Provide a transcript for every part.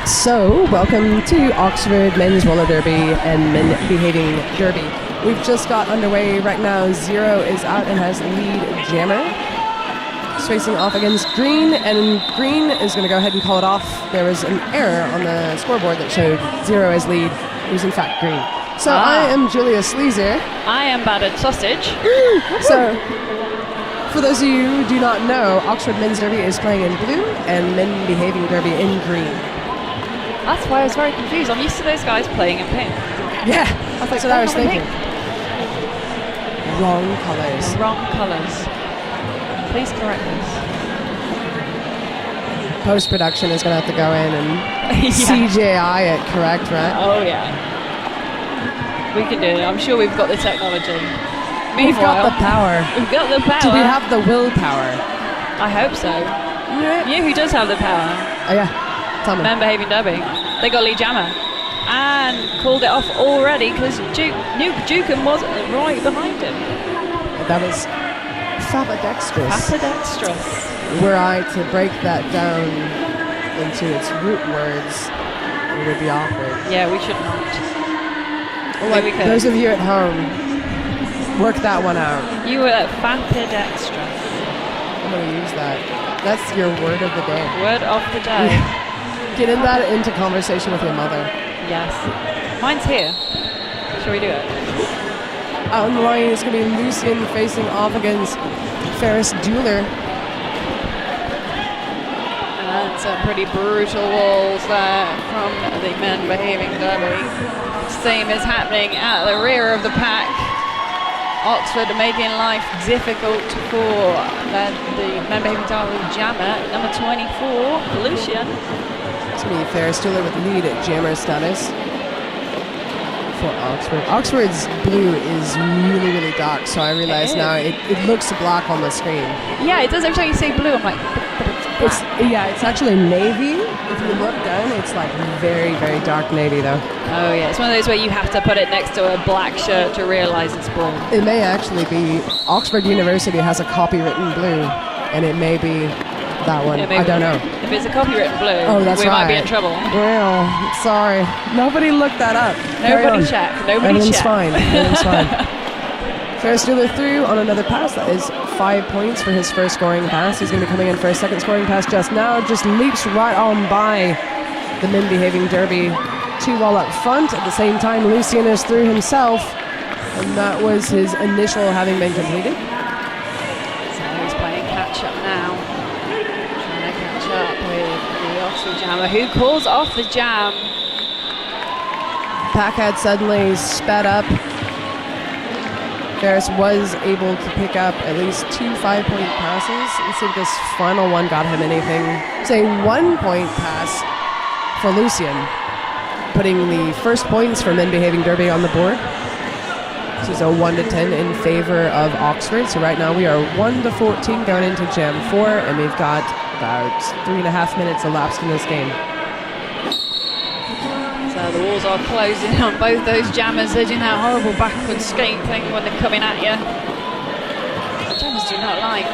So, welcome to Oxford Men's Roller Derby and Men Behaving Derby. We've just got underway right now. Zero is out and has the lead jammer. He's facing off against Green, and Green is going to go ahead and call it off. There was an error on the scoreboard that showed Zero as lead. It was in fact Green. So I am Julia Sleazer. I am Battered Sausage. So, for those of you who do not know, Oxford Men's Derby is playing in blue and Men Behaving Derby in green. That's why I was very confused. I'm used to those guys playing in pink. Yeah, that's what I was thinking. Wrong colours. Wrong colours. Please correct us. Post-production is going to have to go in and CGI it, correct, right? Oh, yeah. We can do it. I'm sure we've got the technology. We've got the power. We've got the power. Do we have the willpower? I hope so. Yeah. You know who does have the power? Oh, yeah. Tell me. Men Behaving Derby. They got lead jammer. And called it off already because Nuke Jukin was right behind him. That was fabadextrous. Fabadextrous. Were I to break that down into its root words, it would be awkward. Yeah, we should not. Well, we could. Those of you at home, work that one out. You were fabadextrous. I'm going to use that. That's your word of the day. Word of the day. Get in that into conversation with your mother. Yes. Mine's here. Shall we do it? Out on the line, it's going to be Lucian facing off against Ferris Dueler. And some pretty brutal walls there from the Men Behaving Derby. Same is happening at the rear of the pack. Oxford making life difficult for the Men Behaving Derby jammer, number 24, Lucian. It's going to be Ferris Dueler with lead at jammer status for Oxford. Oxford's blue is really, really dark, so I realize now it looks black on the screen. Yeah, it does every time you say blue. I'm like, but it's black. It's actually navy. If you look down, it's like very, very dark navy though. Oh yeah, it's one of those where you have to put it next to a black shirt to realize it's blue. It may actually be Oxford University has a copywritten blue, and it may be that one. I don't know. If it's a copywritten blue, we might be in trouble. Well, sorry. Nobody looked that up. Nobody checked. Everything's fine. Everything's fine. Ferris Dueler through on another pass. That is 5 points for his first scoring pass. He's going to be coming in for a second scoring pass just now. Just leaps right on by the Men Behaving Derby. 2 all up front. At the same time, Lucian is through himself. And that was his initial having been completed. So he's playing catch up now. Trying to catch up with the Oxford jammer, who calls off the jam. Pack had suddenly sped up. Ferris was able to pick up at least 2 5-point passes. Let's see if this final one got him anything. It's a 1-point pass for Lucian, putting the first points for Men Behaving Derby on the board. This is a 1-10 in favor of Oxford. So right now we are 1-14 going into Jam 4, and we've got about 3.5 minutes elapsed in this game. So the walls are closing on both those jammers. They're doing that horrible backward skate thing when they're coming at you. The jammers do not like.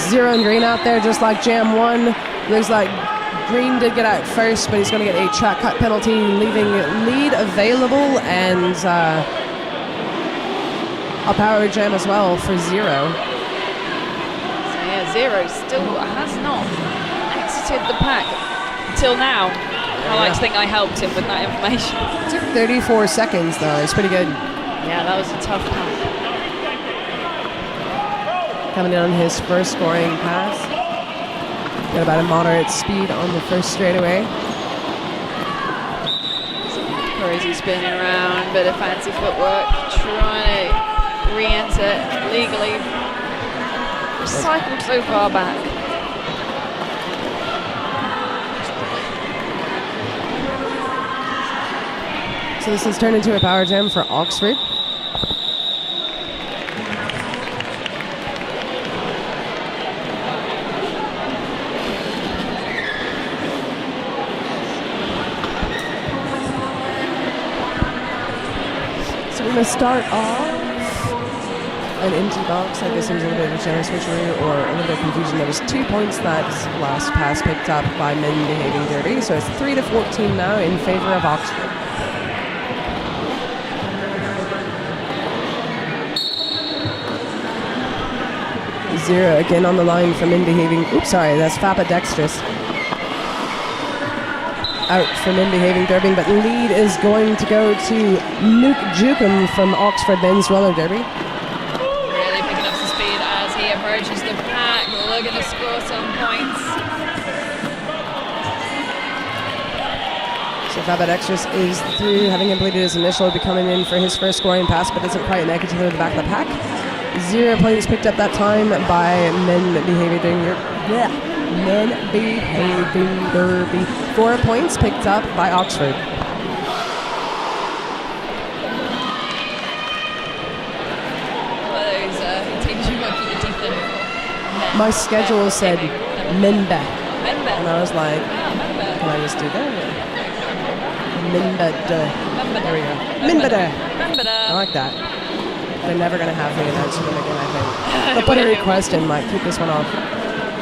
Zero and Green out there, just like Jam 1. Looks like Green did get out first, but he's going to get a track cut penalty, leaving lead available and a power jam as well for Zero. So yeah, Zero still has not exited the pack until now. I like to think I helped him with that information. It took 34 seconds though, it's pretty good. Yeah, that was a tough pack. Coming in on his first scoring pass. Got about a moderate speed on the first straightaway. Crazy spinning around, bit of fancy footwork, trying to re-enter legally. Recycled so far back. So this has turned into a power jam for Oxford. So we're going to start off an empty box. I guess there's a little bit of a generous switcheroo or a little bit of confusion. There was 2 points that last pass picked up by Men Behaving Derby. So it's 3-14 now in favor of Oxford. Zero again on the line from Men Behaving. Oops, sorry, that's Fapa Dextrous. Out from Men Behaving Derby, but the lead is going to go to Nuke Jukum from Oxford Men's Roller Derby. Really picking up some speed as he approaches the pack, looking to score some points. So Fapa Dextrous is through, having completed his initial, will be coming in for his first scoring pass, but doesn't quite make it to the back of the pack. 0 points picked up that time by Men Behaving Derby. Men Behaving Derby. 4 points picked up by Oxford. My schedule said Membe. And I was like, can I just do that? Membe. There we go. Membe. I like that. They're never going to have me announce them again, I think. They'll put a request in, might keep this one off.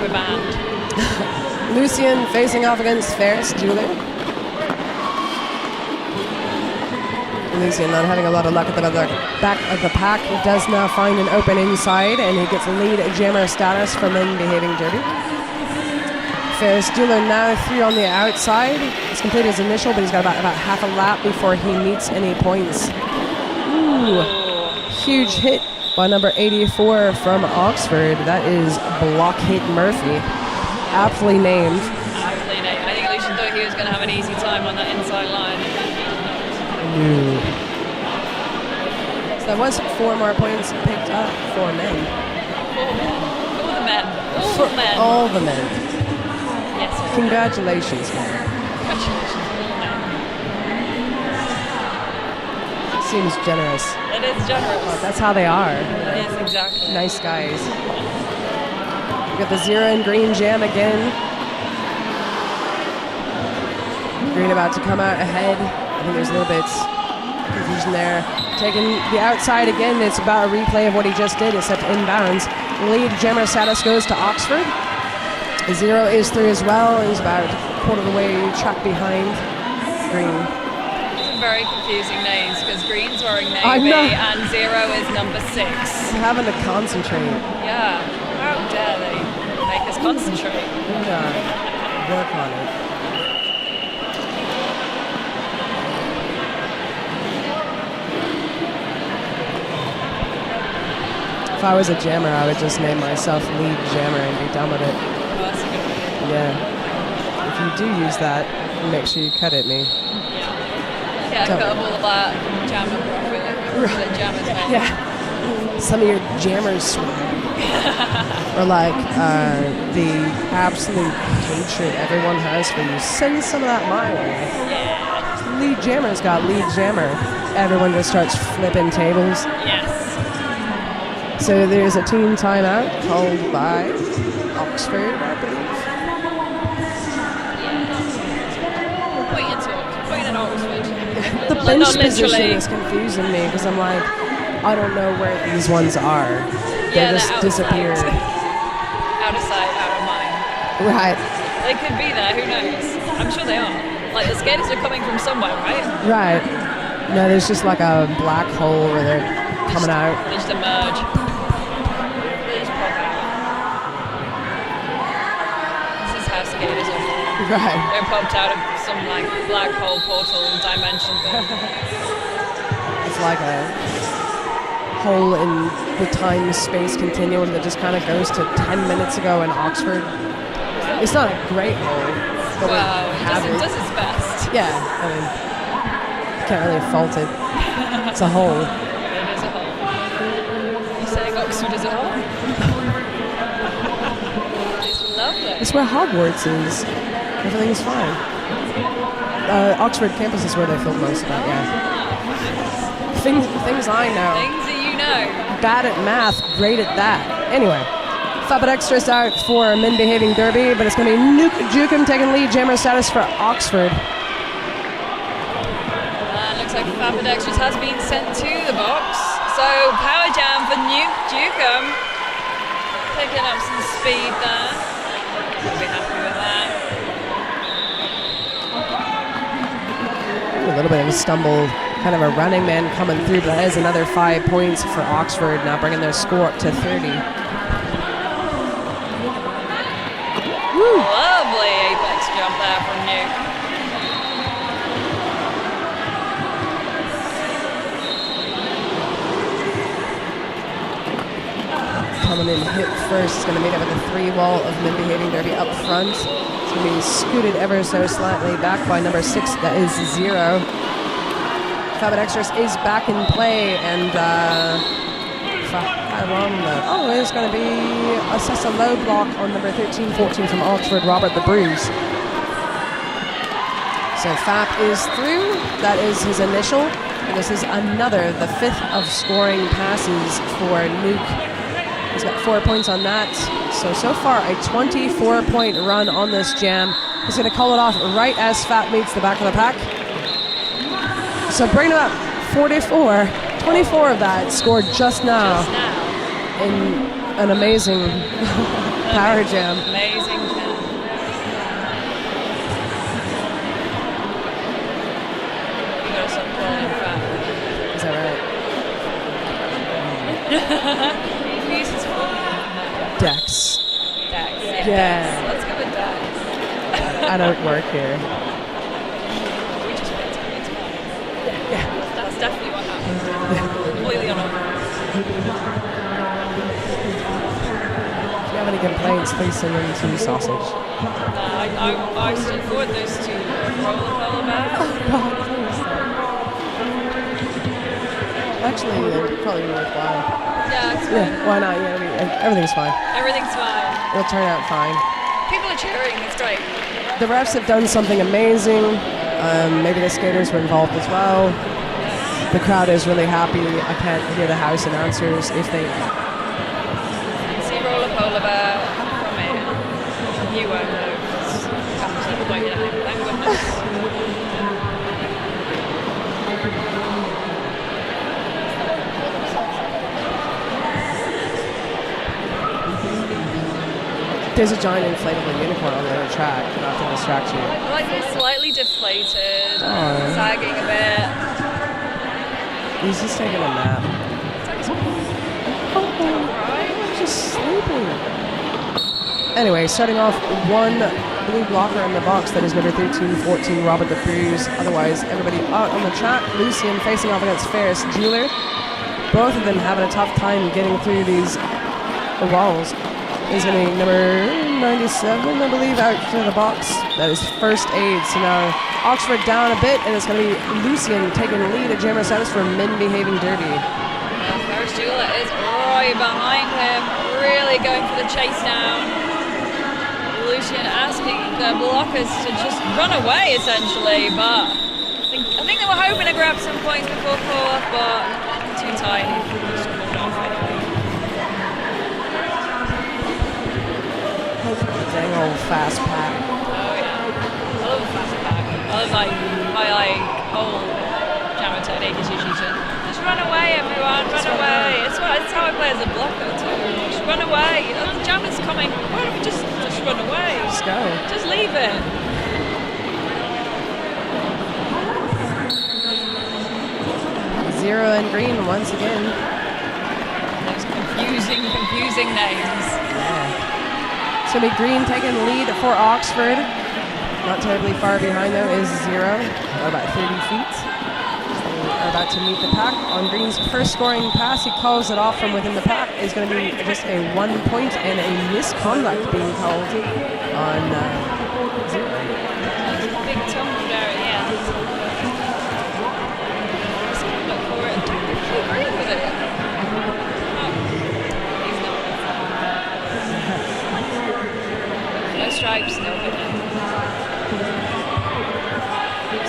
We're banned. Lucian facing off against Ferris Julie. Lucian not having a lot of luck at the back of the pack. He does now find an open inside, and he gets lead jammer status for Men Behaving Derby. Ferris Julie now through on the outside. He's completed his initial, but he's got about half a lap before he meets any points. Ooh. Huge hit by number 84 from Oxford. That is Block Hit Murphy. Aptly named. Aptly named. I think Lucian thought he was going to have an easy time on that inside line. So that was 4 more points picked up for men. All the men. For men. all the men. Yes. Sir. Congratulations, man. Congratulations, all men. Seems generous. It is generous. Oh, that's how they are. It is, exactly. Nice guys. We got the 0 and green jam again. Green about to come out ahead. I think there's a little bit confusion there. Taking the outside again. It's about a replay of what he just did, except inbounds. Lead jammer status goes to Oxford. The 0 is through as well. He's about a quarter of the way track behind Green. Very confusing names because Green's wearing navy and 0 is number 6. I'm having to concentrate. Yeah, how dare they make us concentrate? Yeah, work on it. If I was a jammer, I would just name myself Lead Jammer and be done with it. Oh, that's a good idea. Yeah. If you do use that, make sure you cut at me. Yeah, cut up all of that jammer profile. That jammer's name. Yeah. Some of your jammers swag. Or like the absolute hatred everyone has for you. Send some of that my way. Yeah. Lead Jammer's got Lead Jammer. Everyone just starts flipping tables. Yes. So there's a team timeout called by Oxford, I believe. Point at Oxford. The bench position is confusing me because I'm like, I don't know where these ones are. They just disappeared. Out of sight, out of mind. Right. They could be there, who knows? I'm sure they are. Like the skaters are coming from somewhere, right? Right. No, there's just like a black hole where they're coming out. They just emerge. They just pop out. This is how skaters are. Right. They're popped out of some like black hole portal dimension thing. It's like a hole in the time-space continuum that just kind of goes to 10 minutes ago in Oxford. It's not a great hole, but Well, we have it does its best. Yeah, I mean, can't really fault it. It's a hole. It is a hole. You're saying Oxford is a hole? It's lovely. It's where Hogwarts is. Everything's fine. Oxford campus is where they film most of that, yeah. Things I know. Things that you know. Bad at math, great at that. Anyway, Fapa Dextrous out for Men Behaving Derby, but it's going to be Nuke Jukum taking lead jammer status for Oxford. So Fabadextrous has been sent to the box. So power jam for Newcomb. Picking up some speed there. We'll be happy with that. A little bit of a stumble, kind of a running man coming through, but that is another 5 points for Oxford, now bringing their score up to 30. Woo. Lovely apex jump there from Nuke. Coming in hip first, it's going to meet up with the 3 wall of Men Behaving Derby up front. It's going to be scooted ever so slightly back by number 6, that is 0. Fabadextrous is back in play, and it's going to be assess a low block on number 13-14 from Oxford, Robert the Bruise. So Fap is through, that is his initial, and this is another, the 5th of scoring passes for Nuke. He's got 4 points on that. So far a 24-point run on this jam. He's going to call it off right as Fap meets the back of the pack. So bringing him up 44, 24 of that scored just now. In an amazing power jam. Amazing jam. You gotta stop calling him Fap. Is that right? Dex. Dex. Yeah. Let's go with Dex. I don't work here. We just picked him. It's fine. Yeah. That's definitely what happened. Completely unauthorized. If you have any complaints, please send them to Sausage. I should forward those to Roller Bear. Oh God, please. Actually, they're probably worthwhile. Yeah, it's fine. Yeah, why not? Yeah, I mean, everything's fine. Everything's fine. It'll turn out fine. People are cheering. It's great. The refs have done something amazing. Maybe the skaters were involved as well. The crowd is really happy. I can't hear the house announcers if they... See Roller Bear from it. You won't know because it comes to the point at him. Thank goodness. There's a giant inflatable unicorn on the other track, not to distract you. Like it's slightly deflated, sagging a bit. He's just taking a nap. I'm just sleeping. Anyway, starting off one blue blocker in the box, that is number 13-14, Robert the Bruise. Otherwise, everybody out on the track. Lucian facing off against Ferris Jeweler. Both of them having a tough time getting through these walls. Is going to be number 97, I believe, out to the box. That is first aid. So now Oxford down a bit, and it's going to be Lucian taking the lead at Jammer Status for Men Behaving Dirty. Ferris Jeweler is right behind him, really going for the chase down. Lucian asking the blockers to just run away, essentially, but I think they were hoping to grab some points before fourth, but too tight. Just pulled off anyway. Dang old fast pack. Oh yeah, I love a fast pack. I love my old Jammer technique is usually just run away, everyone, run away. It's how I play as a blocker too. Just run away. The Jammer's coming. Why don't we just run away? Just go. Just leave it. Zero and green once again. Those confusing names. Yeah. It's going to be green taking the lead for Oxford. Not terribly far behind though is zero, or about 30 feet. So we are about to meet the pack. On green's first scoring pass, he calls it off from within the pack. Is going to be just a 1 point and a misconduct being called on zero. Big tumble there at the end. Misconduct for it. I agree with it. Stripes, no good.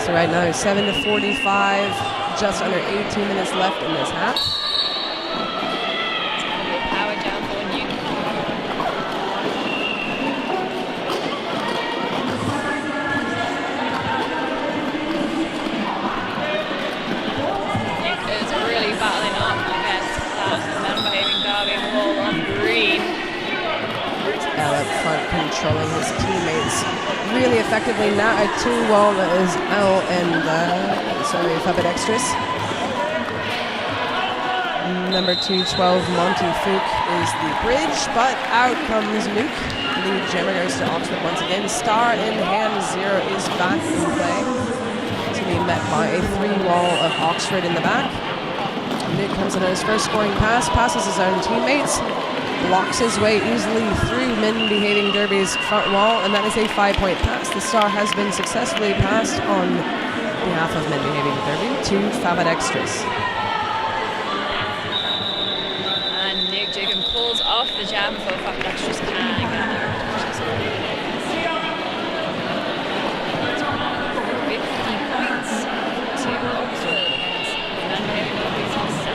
So right now, 7-45, just under 18 minutes left in this half. It's going to be a power jam for Newton. controlling his teammates really effectively. Now a 2-wall that is L and Fabit Extras. Number 212 Monty Fook is the bridge, but out comes Nuke. The jammer goes to Oxford once again. Star in hand, Zero is back in play. To be met by a 3-wall of Oxford in the back. Nuke comes in on his first scoring pass, passes his own teammates, blocks his way easily through Men Behaving Derby's front wall, and that is a 5-point pass. The Star has been successfully passed on behalf of Men Behaving Derby to Fabit Extras. Off the jam for Fabit Extras can get there. 50 points to Oxford against Men Behaving Derby's 7.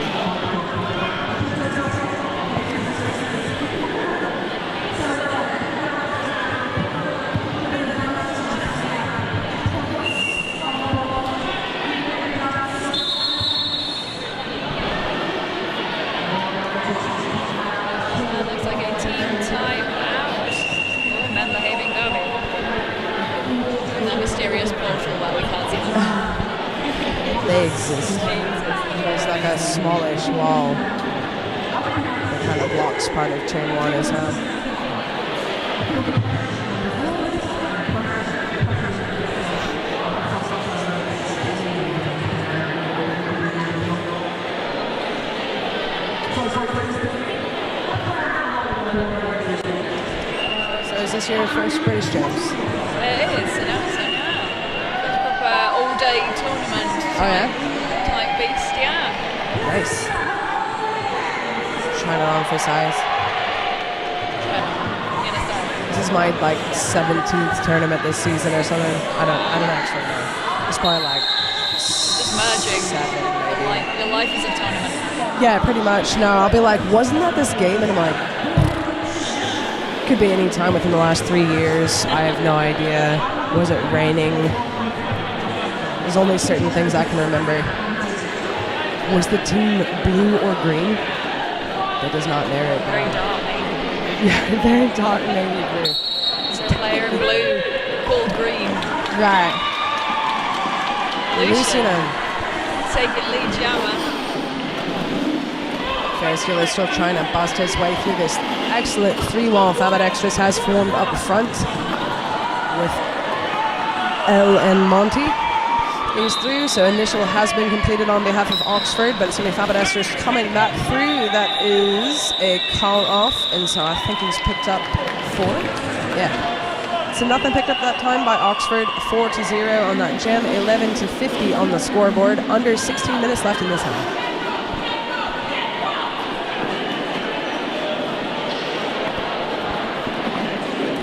They exist. There's like a smallish wall that kind of blocks part of turn 1 as well. So is this your first British Jams? It is, all-day tournament. Oh yeah? Type beast, yeah. Nice. Trying it on for size. This is my like 17th tournament this season or something. I don't actually know. It's probably like just merging. 7 maybe. Your life is a tournament. Yeah, pretty much. No, I'll be like, wasn't that this game? And I'm like, could be any time within the last 3 years. I have no idea. Was it raining? There's only certain things I can remember. Was the team blue or green? That does not narrate. Very dark navy. Yeah, very dark navy blue. It's a player in blue called green. Right. Lucian. Take it, lead jammer. Ferris Wheeler is still trying to bust his way through this excellent 3-wall Fabit Extras has formed up front with L and Monty. He's through, so initial has been completed on behalf of Oxford, but it's going to be Fabit Extras coming back through. That is a call off, and so I think he's picked up 4. Yeah. So nothing picked up that time by Oxford. 4-0 on that jam, 11-50 on the scoreboard. Under 16 minutes left in this half.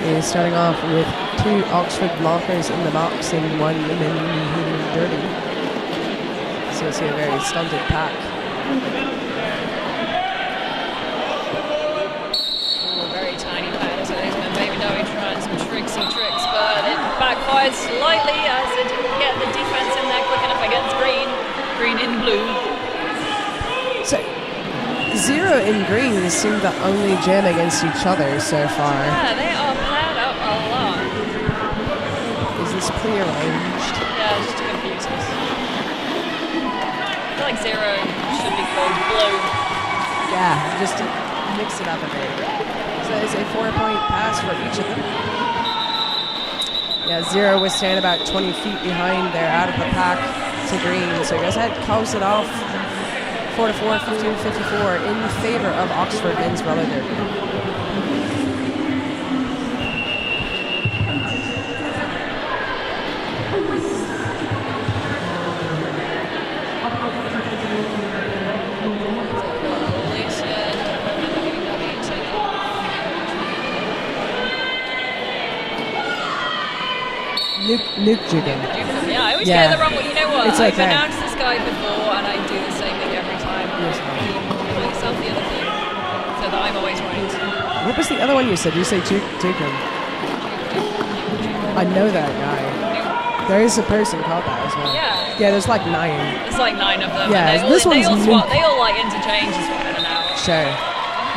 He's starting off with 2 Oxford blockers in the box and 1 Men Dirty. So it's a very stunted pack. Ooh, very tiny pack. So there's Baby Dowie trying some tricksy tricks, but it backfired slightly as it didn't get the defense in there quick enough against green. Green in blue. So 0 and green seem to only jam against each other so far. Yeah, they are paired up a lot. Is this prearranged? Yeah, just to confuse us. I feel like 0 should be called blue. Yeah, just to mix it up a bit. So it's a 4-point pass for each of them. Yeah, 0 was standing about 20 feet behind there, out of the pack to green. So he goes ahead, calls it off. 4-4, 15-54 in favor of Oxford men's roller derby. Nuke Jugan. Yeah, I always get it the wrong way. You know what? It's I've okay. announced this guy before, and I do the same thing every time. Yes. Call yourself the other thing, so that I'm always right. What was the other one you said? You say Jugan. I know that guy. There is a person called that as well. Yeah. Yeah, there's like 9. There's like 9 of them. Yeah, and this one's Nuke. They all like interchange as well now. Sure.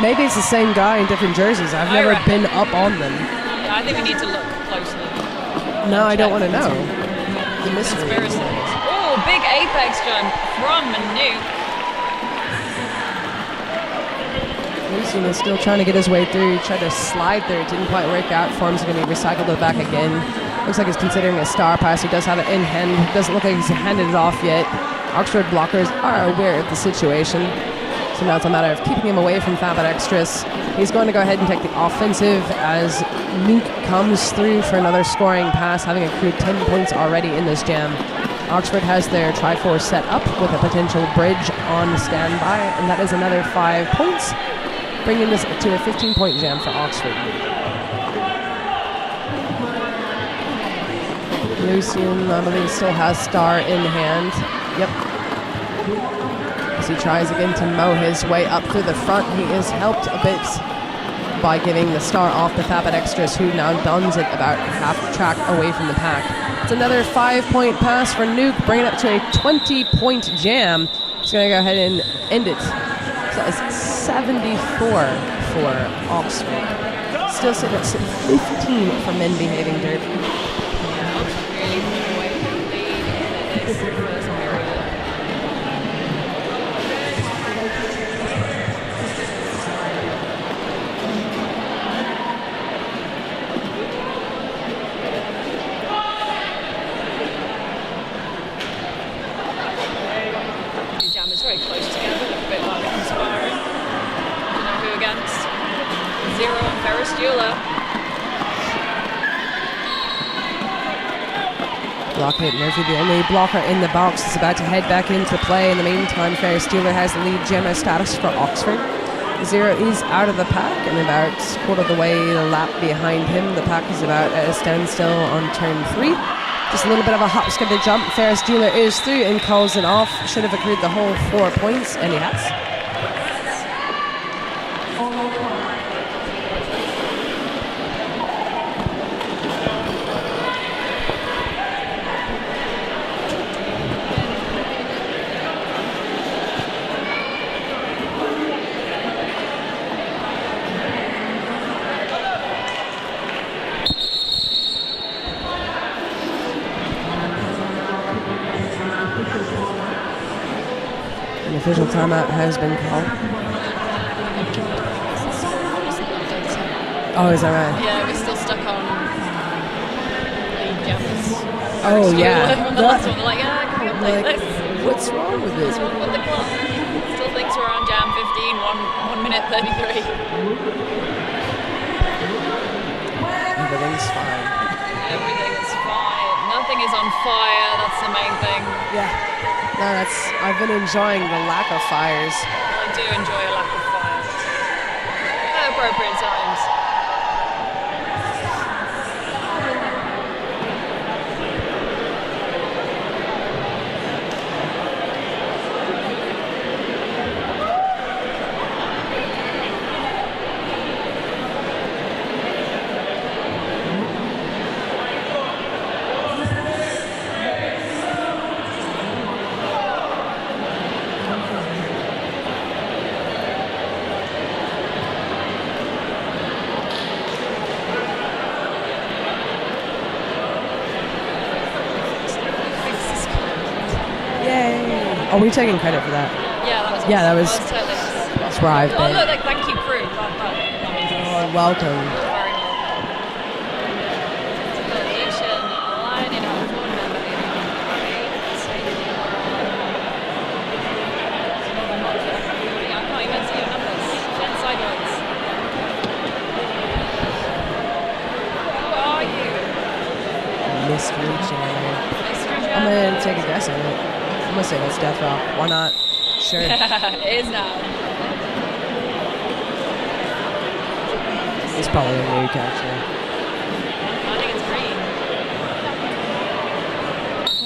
Maybe it's the same guy in different jerseys. I've never been up on them. I think we need to look closely. No, I don't want to know. The mystery. Conspiracy. Oh, big apex jump from Nuke. Lucian is still trying to get his way through. He tried to slide through. It didn't quite work out for him. He's going to be recycled it back again. Looks like he's considering a star pass. He does have it in hand. Doesn't look like he's handed it off yet. Oxford blockers are aware of the situation. So now it's a matter of keeping him away from Fab at extras. He's going to go ahead and take the offensive as Nuke comes through for another scoring pass, having accrued 10 points already in this jam. Oxford has their Tri-4 set up with a potential bridge on standby, and that is another 5 points, bringing this to a 15-point jam for Oxford. Lucian, I believe, still has star in hand. Yep. As he tries again to mow his way up through the front, he is helped a bit by giving the star off the Fab at extras, who now dons it about half track away from the pack. It's another 5-point pass for Nuke, bringing it up to a 20-point jam. He's going to go ahead and end it. So it's 74 for Oxford. Still sitting at 15 for men behaving dirt. Really moving away from the lead in this first period. The jam is very close together, a bit like the conspiring. Don't know who against. Zero and Ferris Bueller. Blockade Murphy, the only blocker in the box, is about to head back into play. In the meantime, Ferris Steeler has the lead gemma status for Oxford. Zero is out of the pack and about quarter of the way the lap behind him. The pack is about at a standstill on turn 3. Just a little bit of a hop, skip, and jump. Ferris Steeler is through and calls it off. Should have accrued the whole 4 points, and he has. An official timeout has been called. Oh, is that right? Yeah, we're still stuck on lead jammers. Oh, yeah. From the last one, they're like, yeah, can we update Like, this? what's wrong with this? What's wrong with the clock? Still thinks we're on jam 15, 1 minute 33. Everything's fine. Everything's fine. Nothing is on fire, that's the main thing. Yeah. No, I've been enjoying the lack of fires. I do enjoy a lack of fire. At appropriate times. Oh, we're taking credit for that. Yeah, that was awesome. Yeah, that was- totally. That's where I've Oh, been. look, like, thank you, crew. That means it's Oh, welcome. very welcome. Evolution, lining up for number 8. I can't even see your numbers. 10 sideways. Who are you? Mystery Jam. Mystery I'm Jam? gonna take a guess on it. I'm gonna say that's Death Rock. Why not? Sure. It is now. It's probably a nuke, actually. I think it's green.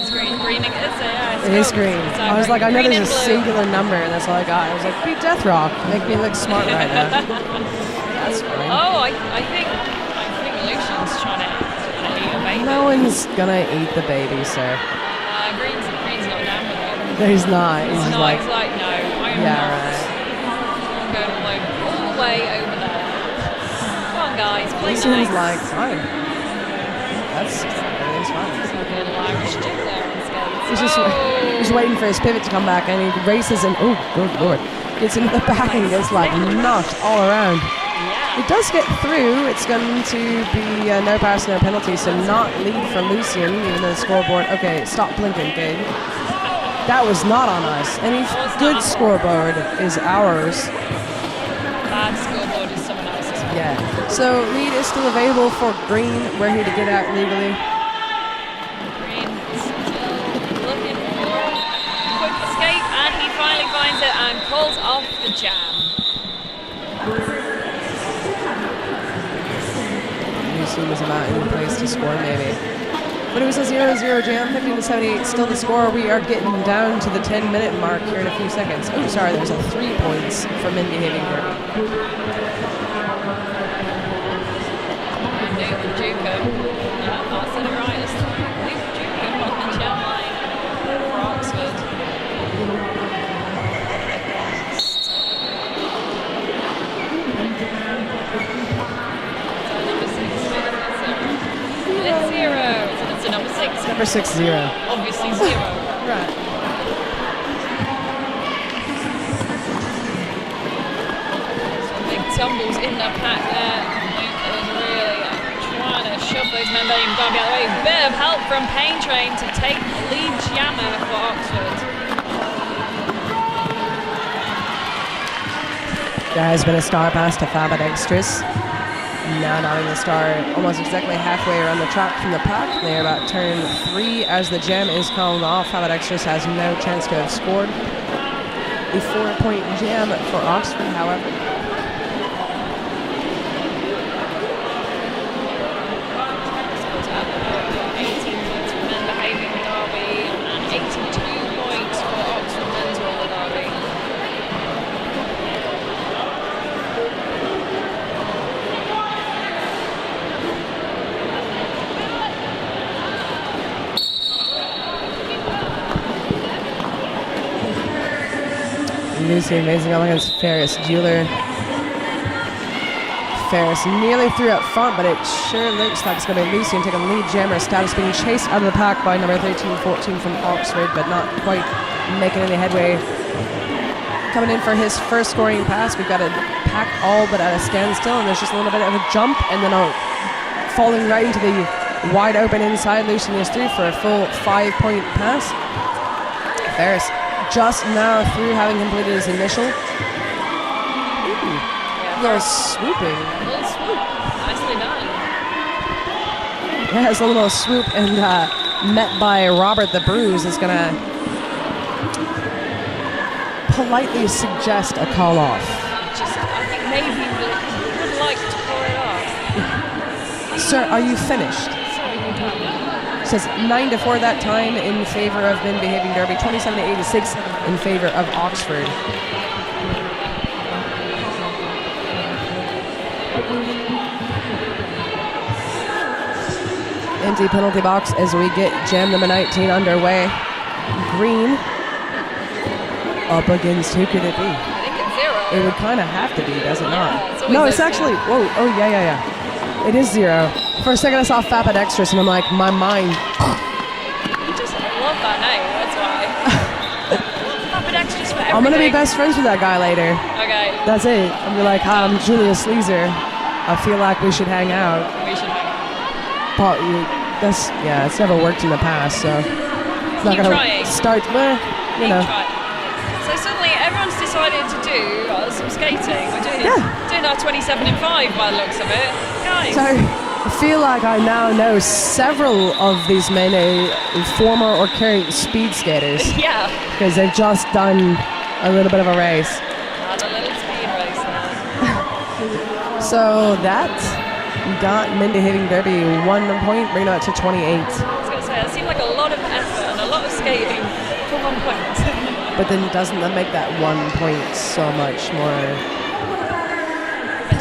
It's green. Greening is it? Yeah, It is green. I was like, I know green there's a and blue. singular number, and that's all I got. I was like, beat Death Rock. Make me look smart right now. That's fine. Oh, I think Lucian's trying to eat a baby. No one's gonna eat the baby, sir. Green's not down with it. No, he's not. He's He's just not. like, He's like, no, I am yeah, not. right. I'm going all the way over there. Come on, on, guys. Play Seems nice. like fine. Everything's fine. It's like a little Irish jig there on skates. He's just waiting for his pivot to come back, and he races and oh, good lord, gets into the back and gets like knocked all around. Yeah. It does get through. It's going to be no pass, no penalty, so not lead for Lucian, even though the scoreboard. Okay, stop blinking, Gabe. That was not on us. Any good scoreboard is ours. Bad scoreboard is someone else's. Yeah. So lead is still available for Green. We're here to get out legally. Green still looking for a quick escape, and he finally finds it and calls off the jam. Lucian was about in place to score, maybe. But it was a 0-0 jam, 15-78, still the score. We are getting down to the 10-minute mark here in a few seconds. Oh, sorry, there was a 3 points for men behaving Derby. Newton Juco. I said it right this time. Newton Juco on the jam line for Oxford. So number 6. It's 0. So number 6. Number 6-0. Obviously 0. Right. Some big tumbles in the pack there. Luke is really trying to shove those men behaving Derby out of the way. Bit of help from Pain Train to take the lead jammer for Oxford. There has been a star pass to Fab at extras. Now knotting the star almost exactly halfway around the track from the pack. They're about turn 3 as the jam is called off. Fab at extras has no chance to have scored. A 4-point jam for Oxford, however. Scores out there. 18 points for men behaving Derby and 82 points for Oxford men to all the Derby. Lucy amazing up against Ferris. Jeweler. Ferris nearly threw up front, but it sure looks like it's going to be Lucian taking lead jammer status, being chased out of the pack by number 13-14 from Oxford, but not quite making any headway. Coming in for his first scoring pass, we've got a pack all but at a standstill, and there's just a little bit of a jump, and then falling right into the wide open inside. Lucian is through for a full 5-point pass. Ferris just now through, having completed his initial. A little swooping. A little swoop. Nicely done. Yeah, it's a little swoop, and met by Robert the Bruise is going to politely suggest a call off. I think maybe he would like to call it off. Sir, are you finished? Sorry, you don't. Says 9-4 that time in favor of men behaving Derby, 27-86 in favor of Oxford. Empty penalty box as we get jam number 19 underway. Green up against, who could it be? I think it's 0. It would kind of have to be, does it not? it's No, always it's actually, whoa, oh yeah. It is 0. For a second I saw Fap at extras and I'm like, my mind. You just love that name, that's why. Rapid extras for everything. I'm going to be best friends with that guy later. Okay. That's it. I'm be like, hi, I'm Julia Sleazer. I feel like we should hang out. We should hang out. Paul, it's never worked in the past, so it's not Keep gonna trying. start. Well, you know. So suddenly everyone's decided to do some skating. We're doing our 27 and 5 by the looks of it. Guys. So I feel like I now know several of these men are former or current speed skaters. Yeah. Because they've just done a little bit of a race. Had a little speed race now. So that got men behaving Derby 1 point, bringing it to 28. I was going to say, it seemed like a lot of effort and a lot of skating for 1 point. But then doesn't that make that 1 point so much more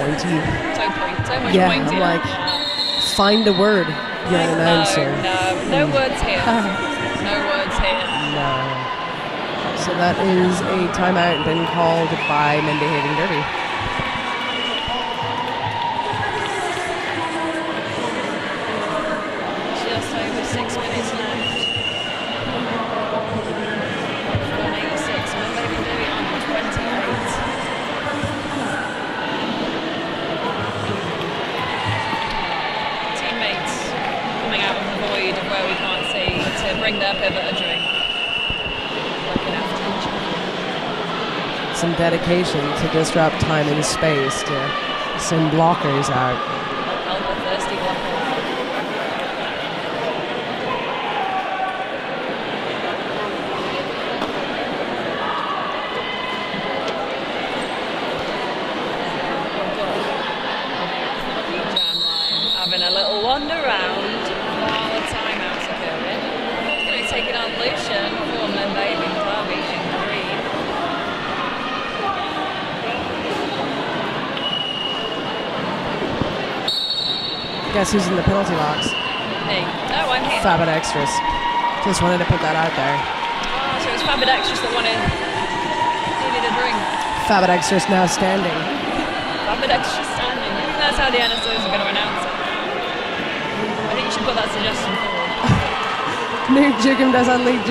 pointy? So much Yeah, pointy. I'm like, find a word, young announcer. No words here. No words here. No. So that is a timeout been called by men behaving Derby. some dedication to disrupt time and space, to send blockers out. Help a thirsty blocker. Having a little wander around while the timeout's occurring. It's going to be taking on Lucian for Mendaving Derby in green. Guess who's in the penalty box? Me. Oh, I'm here. Fabit Extras. Just wanted to put that out there. Oh, so it was Fabit Extras that needed a drink. Fabit Extras now standing. Fabit Extras standing. I think that's how the NSOs are going to announce it. I think you should put that suggestion forward. New Jukum does on lead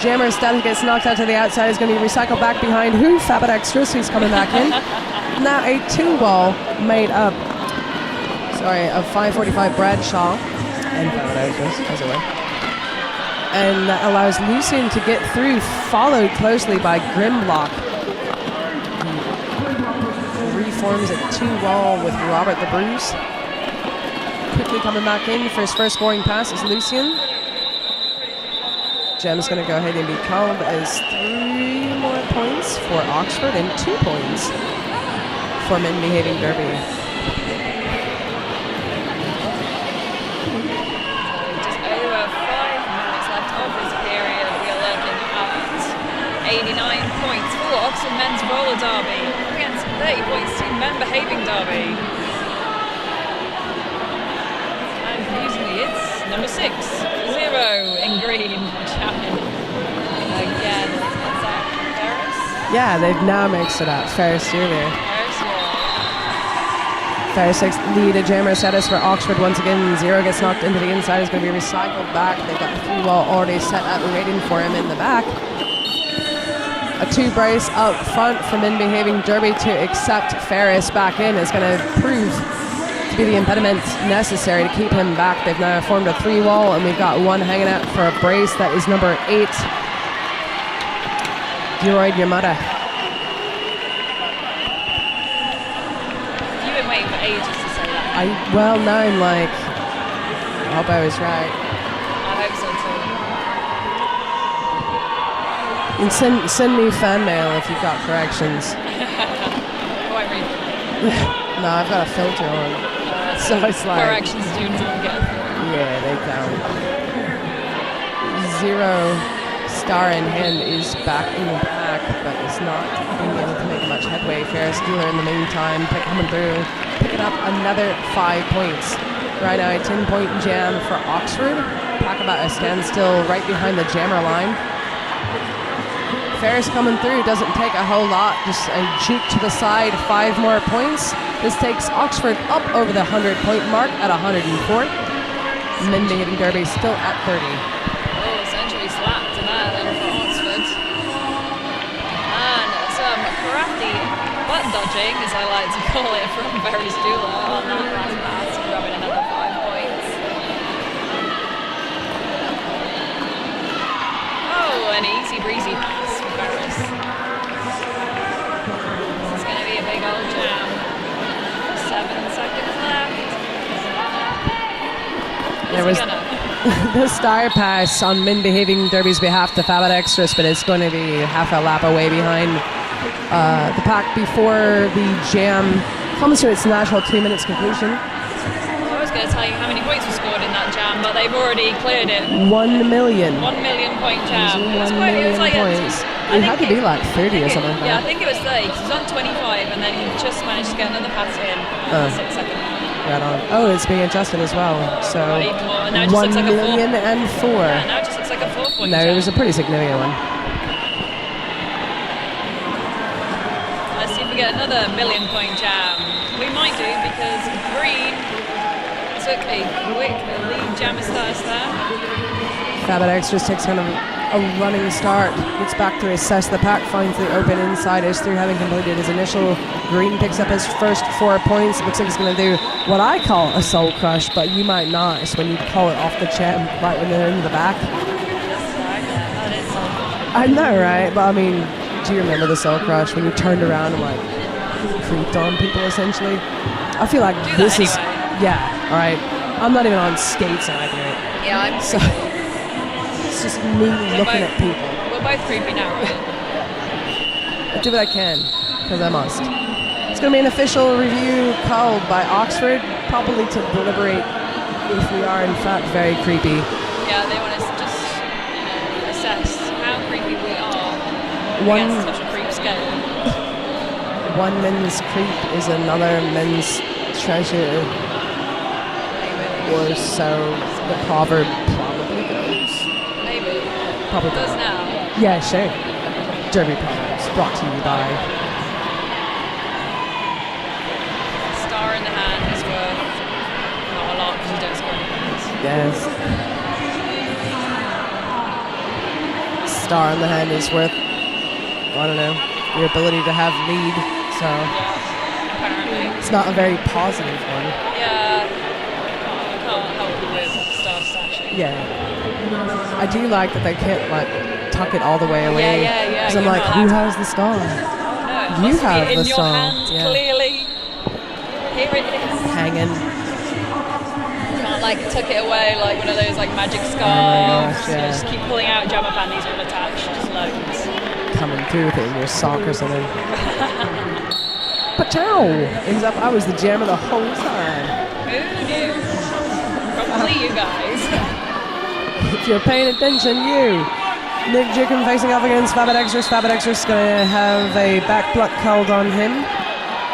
jammer. Static gets knocked out to the outside. Is going to be recycled back behind who? Fabit Extras, who's coming back in. Now a 2-wall made up. Sorry, of 545 Bradshaw and Fabit Extras, as it were. And that allows Lucian to get through, followed closely by Grimlock. Reforms a 2-wall with Robert the Bruce. Quickly coming back in for his first scoring pass is Lucian. Gem's going to go ahead and be called as 3 more points for Oxford and 2 points for Men Behaving Derby. Just over 5 minutes left of this period. We are looking at 89 points for Oxford Men's Roller Derby against 30 points to Men Behaving Derby. It's number 6, 0 in green, Chapman. Again, is that Ferris? Yeah, they've now mixed it up. Ferris Jr. Ferris takes the lead at jammer status for Oxford once again. 0 gets knocked into the inside, is going to be recycled back. They've got the 3-wall already set up waiting for him in the back. A 2 brace up front for Men Behaving Derby to accept Ferris back in is going to prove be the impediment necessary to keep him back. They've now formed a 3-wall, and we've got one hanging out for a brace. That is number 8, Giroid Yamada. You've been waiting for ages to say that. Well, now I'm like, I hope I was right. I hope so too. And send me fan mail if you've got corrections. Quite read. No, I've got a filter on. So it's like corrections do not get through. Yeah, they don't. 0 star in hand is back in the pack, but it's not being able to make much headway. Ferris Bueller in the meantime, coming through, picking up another 5 points. Right now, a 10-point jam for Oxford. Pack about a standstill right behind the jammer line. Ferris coming through, doesn't take a whole lot, just a juke to the side, 5 more points. This takes Oxford up over the 100-point mark at 104. Men Behaving Derby still at 30. Oh, century slapped in there then for Oxford. And some crafty butt dodging, as I like to call it, from Ferris Bueller on that last pass, grabbing another 5 points. Oh, an easy breezy pass for Ferris. This is going to be a big old jam. 7 seconds left. There was the star pass on Men Behaving Derby's behalf to Fabit Extras, but it's going to be half a lap away behind the pack before the jam comes to its natural 2 minutes conclusion. I was going to tell you how many points were scored in that jam, but they've already cleared it. 1 million. 1 million point jam. It was 1 million points. It had to be like 30 or something like that. Yeah, I think it was 30. He was on 25, and then he just managed to get another pass in. 6 seconds. Right on. Oh, it's being adjusted as well. So even more. Now it just 1 looks like million and 4. Yeah, now it just looks like a 4-point No, jam. it was a pretty significant one. Let's see if we get another 1 million point jam. We might do, because Green took a quick lead jammer status there. Fabit Extras takes kind of a running start, gets back to assess the pack, finds the open inside is through having completed his initial. Green picks up his first 4 points. Looks like he's going to do what I call a soul crush, but you might not. It's when you call it off the chat right when they're in the back. That is I know, right? But I mean, do you remember the Soul Crush when you turned around and like creeped on people essentially? I feel like Do this that is anyway. yeah. All right, I'm not even on skates and I do it. Yeah, I'm So it's just me looking at people. We're both creepy now, right? I do what I can because I must. It's going to be an official review called by Oxford, probably to deliberate if we are in fact very creepy. Yeah, they want us to just, assess how creepy we are One against social creep scale. one men's creep is another men's treasure, Maybe. or so the proverb probably goes. Maybe. Probably It does goes. now. Yeah, sure. Derby Proverbs, brought to you by... Star in the hand is worth not a lot because you don't score any points. Yes. Star in the hand is worth, I don't know, your ability to have lead, so Yeah, apparently. it's not a very positive one. Yeah, I can't help you with star stashing. Yeah. I do like that they can't, like, tuck it all the way away. Yeah. Because I'm you're like, not who allowed has the star? to- Oh no, it You must have be in the your star, hand, yeah. clearly. Here it is. Hanging. Can't like tuck it away like one of those like magic scarves. gosh, You know, yeah. just keep pulling out jumper band, these are all attached, just loads. Coming through with it in your sock or something. Pachow! Ends up, I was the jam of the whole time. Who knew? Probably you guys. If you're paying attention, you. Nick Jukum facing off against Fabadextrus. Fabadextrus going to have a back block called on him.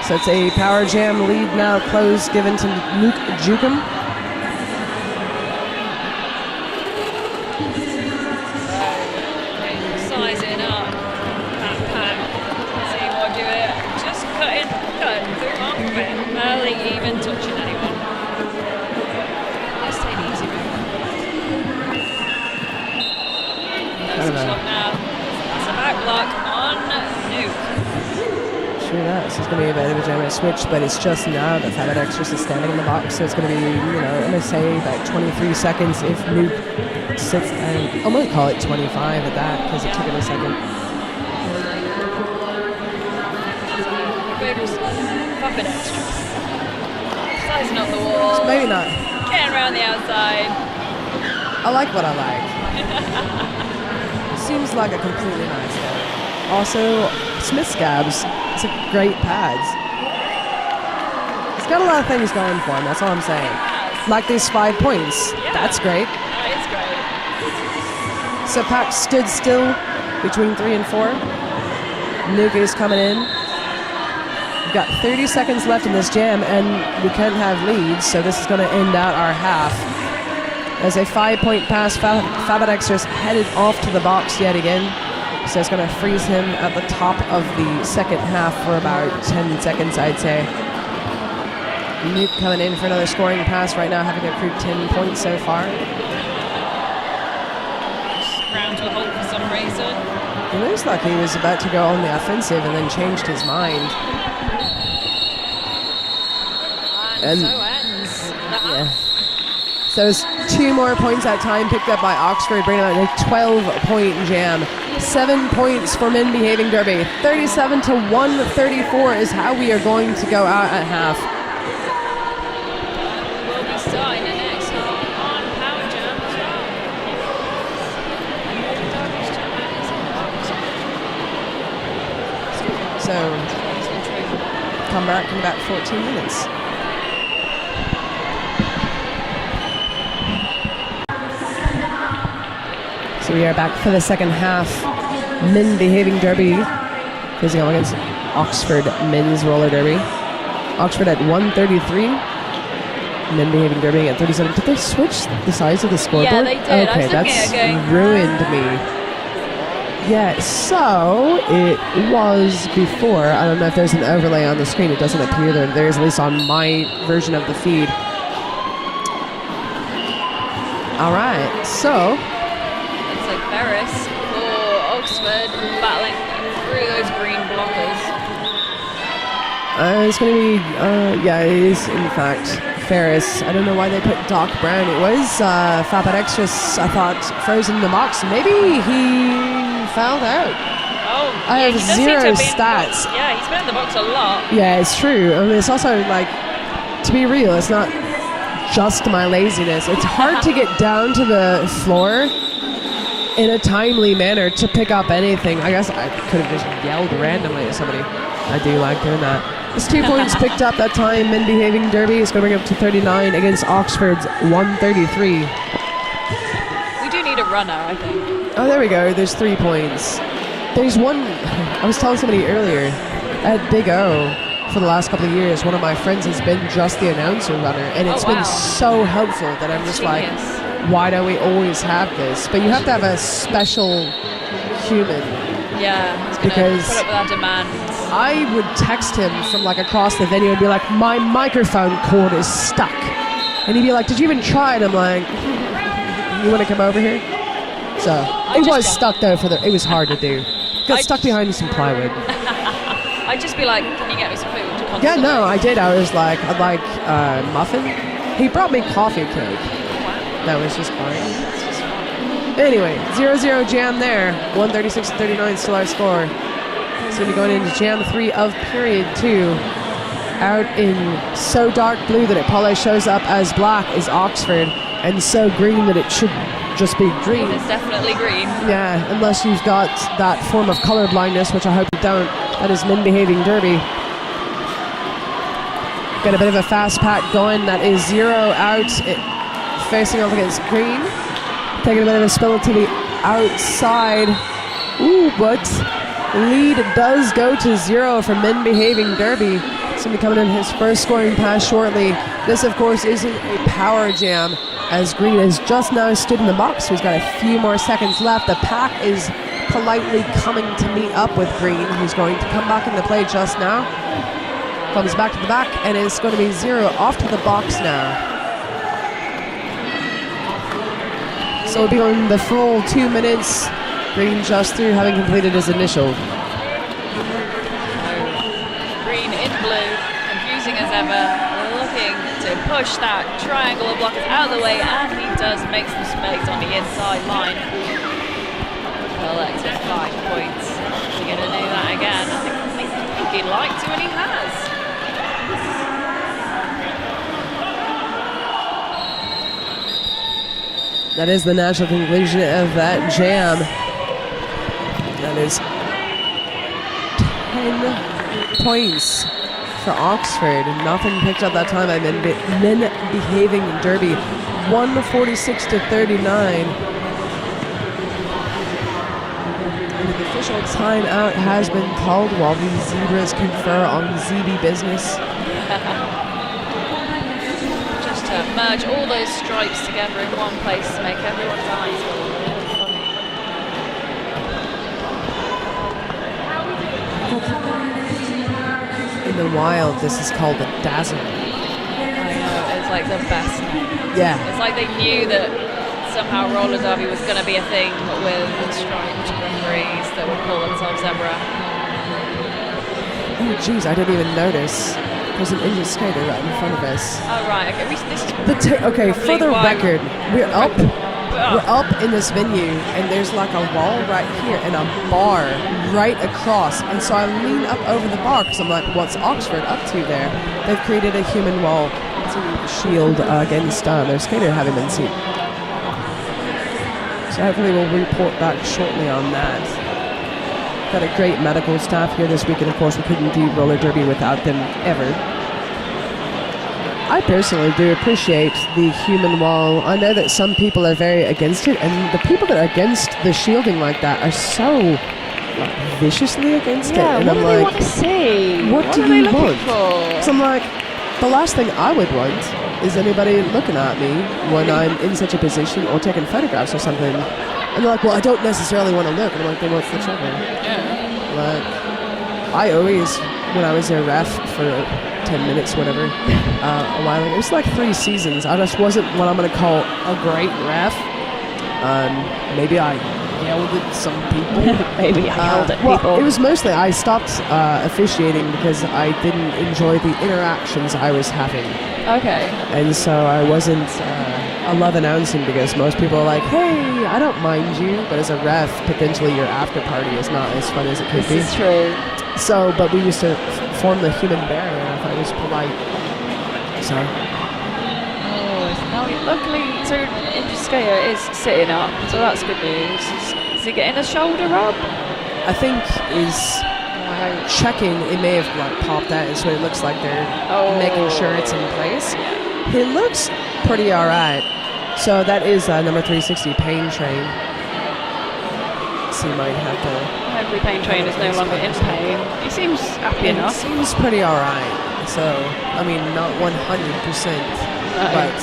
So it's a power jam lead now closed given to Luke Jukum. Sizing up that pack. See what do it. Just cutting through off of it. Barely even touching anyone. Let's take it easy, man. No such luck now. That's a back block on Nuke. Sure that. So it's going to be a bit of a generous switch, but it's just now that Fabadextrus is standing in the box, so it's going to be, I'm going to say about 23 seconds if Nuke sits, and I'm going to call it 25 at that, because it took him a second. Puppet extras. Sizing up the wall. Maybe not. Getting around the outside. I like what I like. Seems like a completely nice guy. Also, Smith Scabs, it's a great pads. He's got a lot of things going for him, that's all I'm saying. Like these 5 points, Yeah. that's great. That is great. So Pac stood still between 3 and 4. Nuke is coming in. We've got 30 seconds left in this jam, and we can't have leads, so this is going to end out our half. As a 5-point pass, Fabadextrus headed off to the box yet again. So it's going to freeze him at the top of the second half for about 10 seconds, I'd say. Nuke coming in for another scoring pass right now, having accrued 10 points so far. Round to a halt for some reason. It looks like he was about to go on the offensive and then changed his mind. And so ends the half. Yeah. So it's 2 more points that time picked up by Oxford, bringing out a 12-point jam. 7 points for men behaving derby. 37 to 134 is how we are going to go out at half. We'll be starting the next half on Power Jam as well. So come back in about 14 minutes. So we are back for the second half. Men behaving derby facing off against Oxford men's roller derby. Oxford at 133. Men behaving derby at 37. Did they switch the size of the scoreboard? Yeah, they did. I Okay, was looking that's at it going, ruined me. Yeah, so it was before. I don't know if there's an overlay on the screen. It doesn't appear there. There is, at least on my version of the feed. All right, so Looks like Ferris for Oxford battling through those green blockers. it's going to be, yeah, it is in fact Ferris. I don't know why they put Doc Brown. It was Fabadextrus, I thought, frozen in the box. Maybe he fouled out. Oh, I have he does seem to zero have been- stats. Yeah, he's been in the box a lot. Yeah, it's true. I mean, it's also like, to be real, it's not just my laziness. It's hard to get down to the floor in a timely manner to pick up anything. I guess I could have just yelled randomly at somebody. I do like doing that. It's 2 points picked up that time. Men Behaving Derby is going to bring up to 39 against Oxford's 133. We do need a runner, I think. Oh, there we go. There's 3 points. There's one. I was telling somebody earlier at Big O for the last couple of years, one of my friends has been just the announcer runner, and it's been so helpful that I'm just like, why don't we always have this? But you have to have a special human. Yeah, he's going to put up with our demands. I would text him from like across the venue and be like, my microphone cord is stuck. And he'd be like, did you even try it? I'm like, you want to come over here? So it was stuck though it was hard to do. Got stuck behind some plywood. I'd just be like, can you get me some food? Yeah, no, I did. I was like, I'd like muffin. He brought me coffee cake. That was just fine. That's just fun. Anyway, 0-0 jam there. 136-39 still our score. It's going to be going into jam 3 of period 2. Out in so dark blue that it probably shows up as black is Oxford, and so green that it should just be green. It's definitely green. Yeah, unless you've got that form of color blindness, which I hope you don't. That is Men Behaving Derby. Got a bit of a fast pat going. That is 0 out, facing off against green. Taking a bit of a spill to the outside. Ooh, but lead does go to 0 for Men Behaving Derby. It's going to be coming in his first scoring pass shortly. This, of course, isn't a power jam, as green has just now stood in the box. He's got a few more seconds left. The pack is politely coming to meet up with green, who's going to come back into play just now. Comes back to the back, and it's going to be 0 off to the box now. So we'll be going the full 2 minutes. Green just through, having completed his initial. Green in blue, confusing as ever, looking to push that triangle of blockers out of the way, and he does make some space on the inside line. Collected 5 points. Is he going to do that again? I think he'd like to, and he has. That is the natural conclusion of that jam. That is 10 points for Oxford. Nothing picked up that time by Men Behaving Derby. 146-39. And the official timeout has been called while the Zebras confer on ZB business. Just to merge all those stripes together in one place to make everyone's eyes go a little funny. In the wild, this is called the dazzle. I know, it's like the best name. Yeah. It's like they knew that somehow roller derby was going to be a thing with striped referees that would call themselves zebra. Oh, jeez, I didn't even notice. There's an injured skater right in front of us. Oh, right, okay. This is okay, for the why record, we're up in this venue, and there's like a wall right here and a bar right across. And so I lean up over the bar because I'm like, what's Oxford up to there? They've created a human wall to shield against their skater having been seen. So hopefully we'll report back shortly on that. Got a great medical staff here this week, and of course we couldn't do roller derby without them ever. I personally do appreciate the human wall. I know that some people are very against it, and the people that are against the shielding like that are so viciously against it. And what I'm do like, they want to see? What do are they you looking want? for? So I'm like, the last thing I would want is anybody looking at me when I'm in such a position or taking photographs or something. And they're like, well, I don't necessarily want to look. And I'm like, then what's the trouble? Like, I always, when I was a ref for 10 minutes, whatever, a while ago, it was like 3 seasons. I just wasn't what I'm going to call a great ref. Maybe I yelled at some people. Maybe I yelled at people. It was mostly I stopped officiating because I didn't enjoy the interactions I was having. Okay. And so I wasn't I love announcing because most people are like, hey, I don't mind you, but as a ref, potentially your after party is not as fun as it could be. This is true. So, but we used to form the human barrier, and I thought it was polite. So. No, luckily, so Induskeya is sitting up, so that's good news. Is he getting a shoulder rub? I think is checking. It may have like popped out, so it looks like they're making sure it's in place. He looks pretty alright. So that is number 360 Pain Train. So you might have to. Hopefully, Pain Train is no longer in pain. He seems happy enough. Seems pretty alright. So I mean, not 100%, but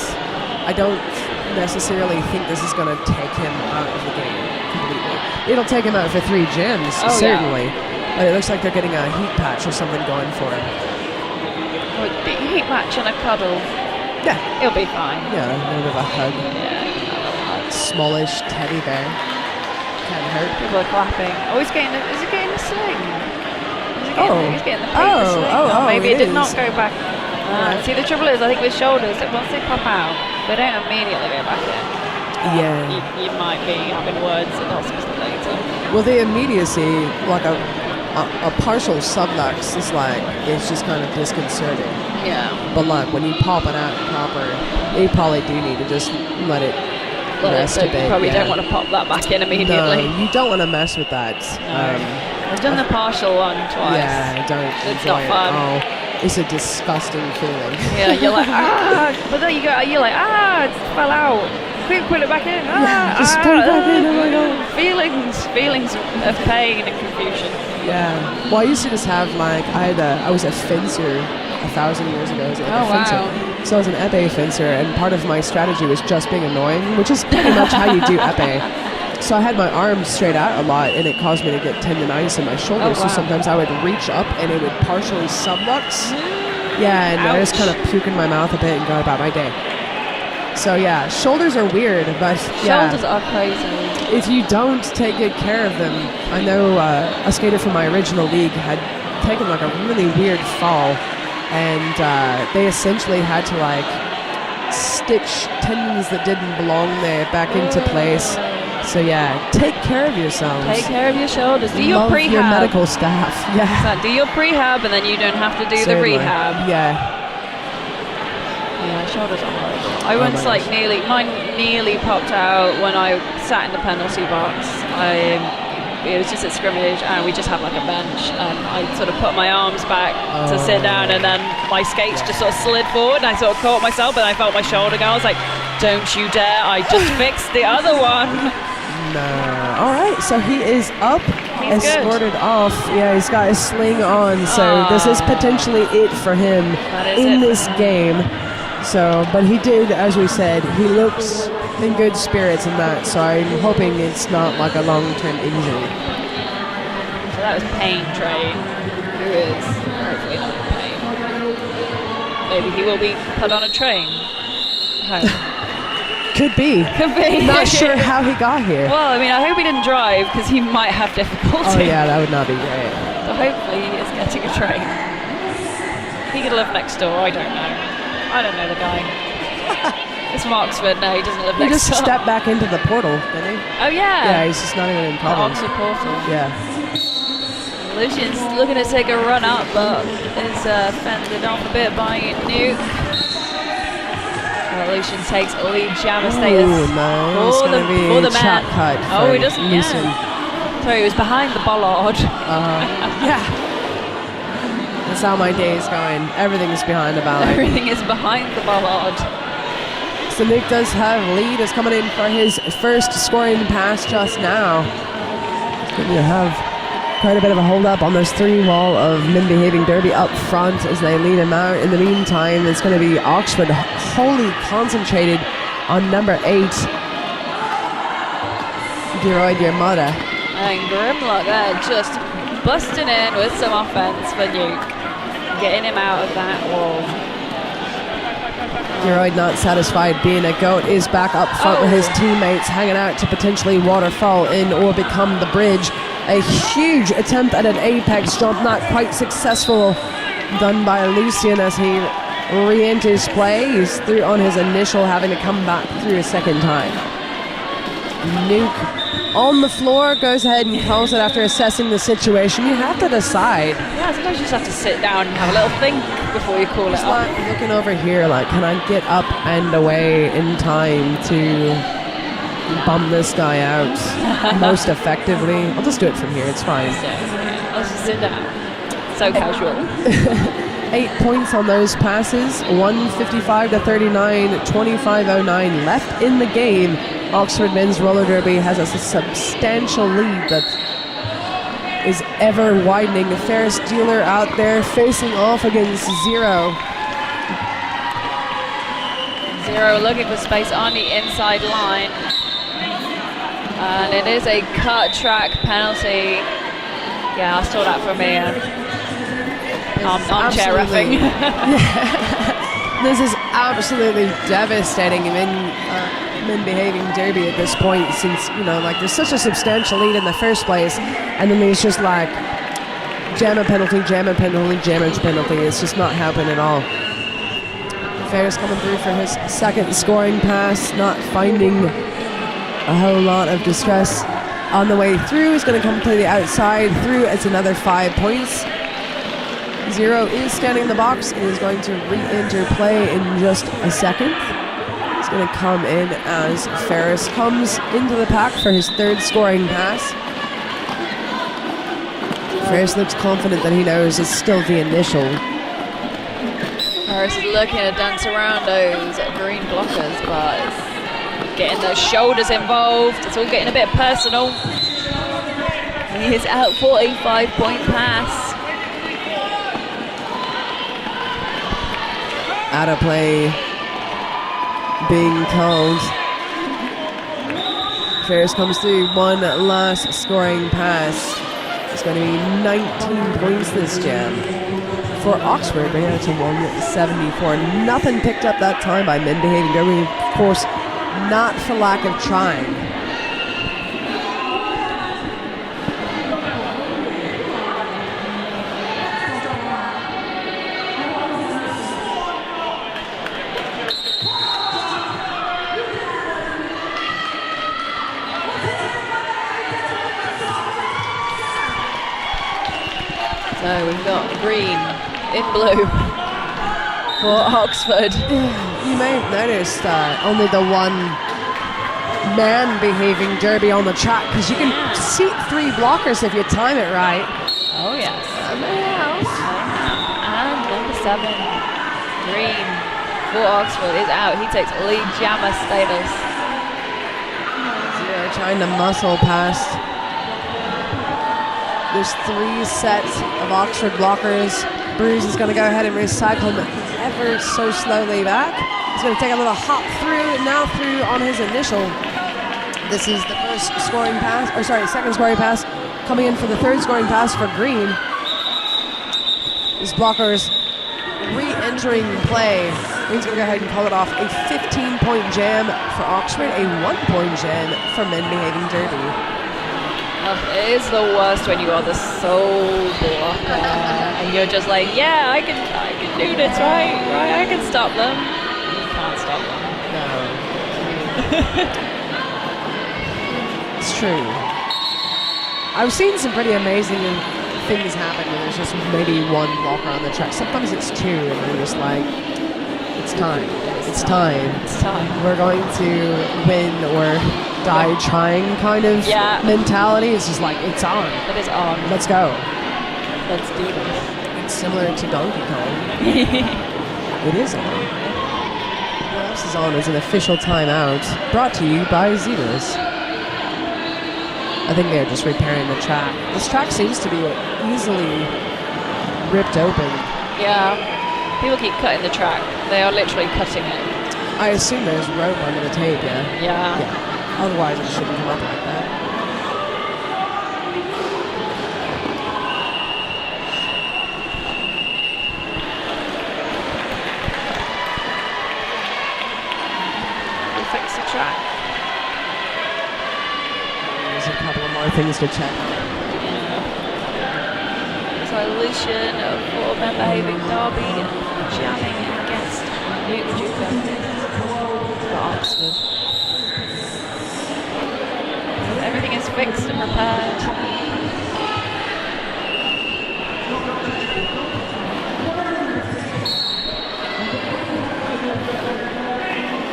I don't necessarily think this is going to take him out of the game completely. It'll take him out for 3 gems, certainly. Yeah. But it looks like they're getting a heat patch or something going for him. Well, the heat patch and a cuddle. Yeah. He'll be fine. Yeah, a little bit of a hug. Yeah, smallish teddy bear. Can't hurt. People are clapping. Oh, is he getting the sling? He's getting the paper sling. Oh, maybe it did not is. go back. See, the trouble is, I think with shoulders, that once they pop out, they don't immediately go back in. Yeah. You might be having words at hospital later. Well, the immediacy, like a partial sublux is like, it's just kind of disconcerting. Yeah. But like, when you pop it out proper, you probably do need to just let it rest a bit. You probably don't want to pop that back in immediately. No, you don't want to mess with that. No. I've done the partial one twice. Yeah, don't It's enjoy not fun. Oh, it's a disgusting feeling. Yeah, you're like, but then you're like, it fell out. Quick, put it back in. Just put it back in. Oh my God. Feelings of pain and confusion. Yeah. Well, I used to just have like, I was a fencer 1,000 years ago. I was like a fencer. Wow. So I was an epee fencer, and part of my strategy was just being annoying, which is pretty much how you do epee. So I had my arms straight out a lot, and it caused me to get tendonitis in my shoulders. Oh, wow. So sometimes I would reach up, and it would partially sublux. Yeah, and I just kind of puke in my mouth a bit and go about my day. So yeah, shoulders are weird, but yeah. Shoulders are crazy. If you don't take good care of them, I know a skater from my original league had taken like a really weird fall, and they essentially had to like stitch tendons that didn't belong there back into place. So yeah, take care of yourselves. Take care of your shoulders. Do your prehab. Your medical staff. Yeah. So do your prehab, and then you don't have to do the rehab. Yeah. Yeah, shoulders are horrible. I once mine nearly popped out when I sat in the penalty box. It was just at scrimmage, and we just had like a bench, and I sort of put my arms back to sit down, and then my skates just sort of slid forward, and I sort of caught myself, and I felt my shoulder go. I was like, don't you dare, I just fixed the other one. No. All right, so he is up, escorted off. Yeah, he's got his sling on, so this is potentially it for him in this game. So, but he did, as we said, he looks in good spirits in that, so I'm hoping it's not like a long-term injury. So that was Pain Train, who is hopefully not in pain. Maybe he will be put on a train home. Could be. Not sure how he got here. Well, I mean, I hope he didn't drive, because he might have difficulty. Oh yeah, that would not be great. So hopefully he is getting a train. He could live next door, I don't know. I don't know the guy. It's from Oxford. No, he doesn't live next door. He just stepped back into the portal, didn't he? Oh, yeah. Yeah, he's just not even in problems. The Oxford portal. Yeah. Lucian's looking to take a run up, but is fended off a bit by Nuke. Lucian takes lead jammer status no, for the man. Cut Oh, he doesn't. Lucian. Yeah. Sorry, he was behind the bollard. Yeah. That's how my day is going. Everything is behind the ballard. Everything is behind the bollard. So Nick does have lead. Is coming in for his first scoring pass just now. Going to have quite a bit of a hold up on this 3-wall of men behaving derby up front as they lead him out. In the meantime, it's going to be Oxford wholly concentrated on number 8. Geroid Yermada. And Grimlock there just busting in with some offense for Nuke. Getting him out of that wall. Geroid not satisfied being a goat, is back up front with his teammates, hanging out to potentially waterfall in or become the bridge. A huge attempt at an apex jump, not quite successful, done by Lucian as he re-enters play. He's through on his initial, having to come back through a second time. Nuke on the floor, goes ahead and calls it after assessing the situation. You have to decide. Yeah, sometimes you just have to sit down and have a little think before you call Just it off. like looking over here, like, can I get up and away in time to bum this guy out most effectively? I'll just do it from here, it's fine. I'll just sit down. So casual. 8 points on those passes, 155-39, 25:09 left in the game. Oxford men's roller derby has a substantial lead that is ever widening. Ferris Dealer out there facing off against Zero. Zero looking for space on the inside line. And it is a cut track penalty. Yeah, I saw that from here. Armchair Absolutely. reffing. This is absolutely devastating in men behaving derby at this point, since, you know, like, there's such a substantial lead in the first place, and then there's just like jammer penalty, jammer penalty, jammer penalty. It's just not happening at all. Ferris coming through for his second scoring pass, not finding a whole lot of distress on the way through. He's going to come to the outside through. It's another 5 points. Zero is standing in the box and is going to re-enter play in just a second. He's going to come in as Ferris comes into the pack for his third scoring pass. Ferris looks confident that he knows it's still the initial. Ferris is looking to dance around those green blockers, but it's getting those shoulders involved. It's all getting a bit personal. He is out for a 5-point pass. Out of play being called. Ferris comes through, one last scoring pass. It's going to be 19 points this jam for Oxford, bringing it to 174. Nothing picked up that time by men behaving derby, of course, not for lack of trying. So we've got green in blue for Oxford. You may have noticed only the one man behaving derby on the track, because you can seat 3 blockers if you time it right. Oh yes. And number 7, green for Oxford is out. He takes lead jammer status. Zero trying to muscle past. There's 3 sets of Oxford blockers. Bruce is going to go ahead and recycle them ever so slowly back. He's going to take a little hop through, now through on his initial. This is the second scoring pass, coming in for the third scoring pass for Green. These blockers re-entering play. Green's going to go ahead and call it off. A 15-point jam for Oxford, a 1-point jam for men behaving derby. It is the worst when you are the sole blocker and you're just like, yeah, I can do this, right, I can stop them. You can't stop them. No. It's true. I've seen some pretty amazing things happen when there's just maybe one blocker on the track. Sometimes it's 2 and they're just like, it's time. It's time. We're going to win or die trying kind of mentality. It's just like, it's on. It is on. Let's go. Let's do this. It's similar to Donkey Kong. It is on. What else is on is an official timeout brought to you by Zebras. I think they're just repairing the track. This track seems to be easily ripped open. Yeah. People keep cutting the track. They are literally cutting it. I assume there's rope under the tape, yeah? Yeah. Otherwise it shouldn't come up like that. We'll fix the track. There's a couple of more things to check. Solution for men behaving derby, jamming against Luke Duca for Oxford. Everything is fixed and repaired.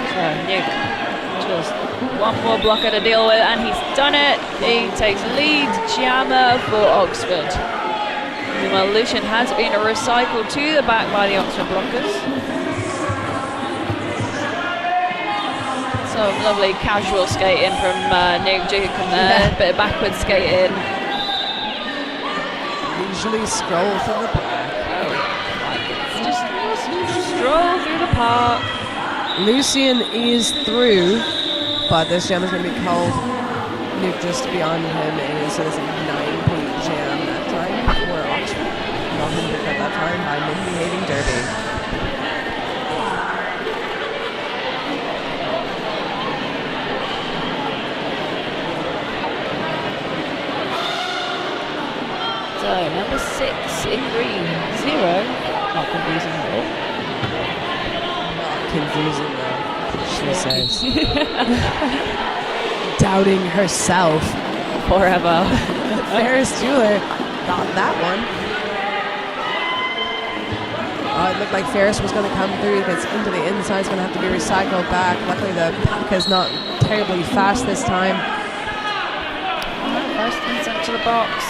So Nuke, just one more blocker to deal with, and he's done it. He takes lead jammer for Oxford. Meanwhile, Lucian has been recycled to the back by the Oxford blockers. So lovely casual skating from Nuke Duke and a bit of backward skating. Usually scroll through the park. Oh, like it's just stroll through the park. Lucian is through, but this jam is going to be called. Nuke just beyond him is, so there's a 9-point jam that time for Oxford. Not him picked at that time by misbehaving Derby. So number 6 in green, 0. Not confusing at all. Confusing though, she says. Doubting herself. Forever. Ferris Jeweler got that one. It looked like Ferris was going to come through. If it's into the inside, it's going to have to be recycled back. Luckily the pack is not terribly fast this time. First one sent to the box.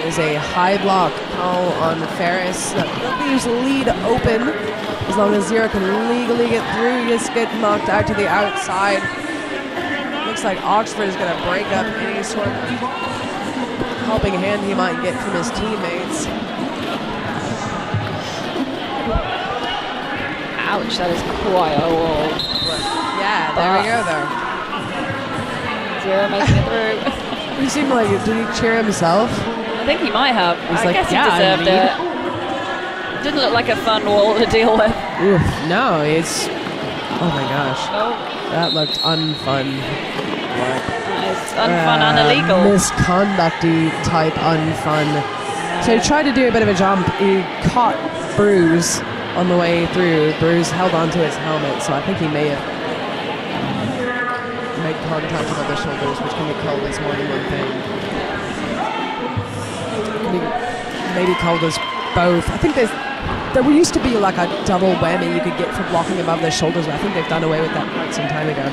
There's a high block call on Ferris. That leaves lead open. As long as Zero can legally get through, you just get knocked out to the outside. Looks like Oxford is going to break up any sort of helping hand he might get from his teammates. Ouch, that is quite a wall. Yeah, there we go though. Zero making it through. He seemed like, did he cheer himself? I think he might have. He's I like, guess yeah, he deserved it. Didn't look like a fun wall to deal with. Oof, no, it's... Oh my gosh. Oh. That looked unfun. It's unfun and illegal. Misconducty type unfun. So he tried to do a bit of a jump. He caught Bruce on the way through. Bruce held onto his helmet, so I think he may have made contact with other shoulders, which can be called as more than one thing. Maybe called as both. I think there used to be like a double whammy you could get for blocking above their shoulders, but I think they've done away with that quite some time ago.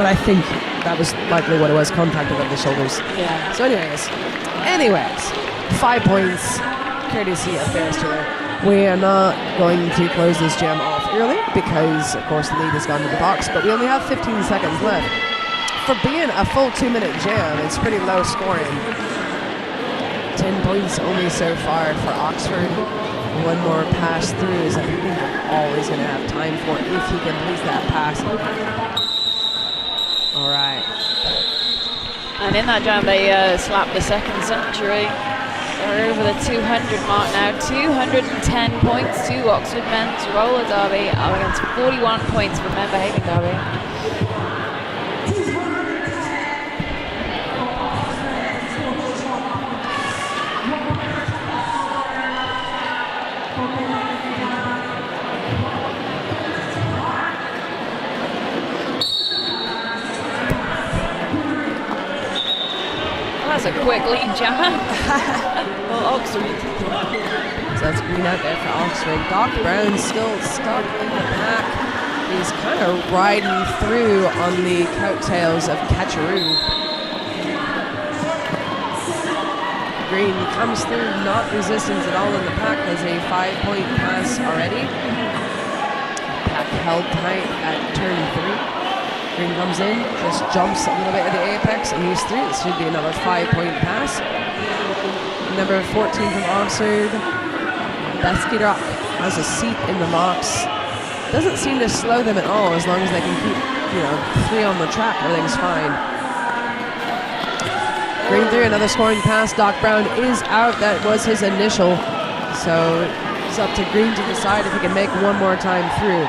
But I think that was likely what it was, contact above the shoulders. Yeah. So anyways, 5 points, courtesy of Ferris Jeweler. We are not going to close this jam off early because, of course, the lead has gone to the box, but we only have 15 seconds left. For being a full 2-minute jam, it's pretty low scoring. 10 points only so far for Oxford. One more pass through is I think all he's going to have time for if he completes that pass. All right. And in that jam, they slapped the second century. They're over the 200 mark now. 210 points to Oxford men's roller derby up against 41 points for men behaving derby. That's a quick lead jam. Well, Oxford. So that's green out there for Oxford. Doc Brown still stuck in the pack. He's kind of riding through on the coattails of Catcheroo. Green comes through, not resistance at all in the pack. There's a 5-point pass already. Pack held tight at turn 3. Green comes in, just jumps a little bit at the apex, and he's through. This should be another 5-point pass. Number 14 from Oxford, Besky Rock has a seat in the box. Doesn't seem to slow them at all as long as they can keep, 3 on the track. Everything's fine. Green through, another scoring pass. Doc Brown is out. That was his initial. So it's up to Green to decide if he can make one more time through.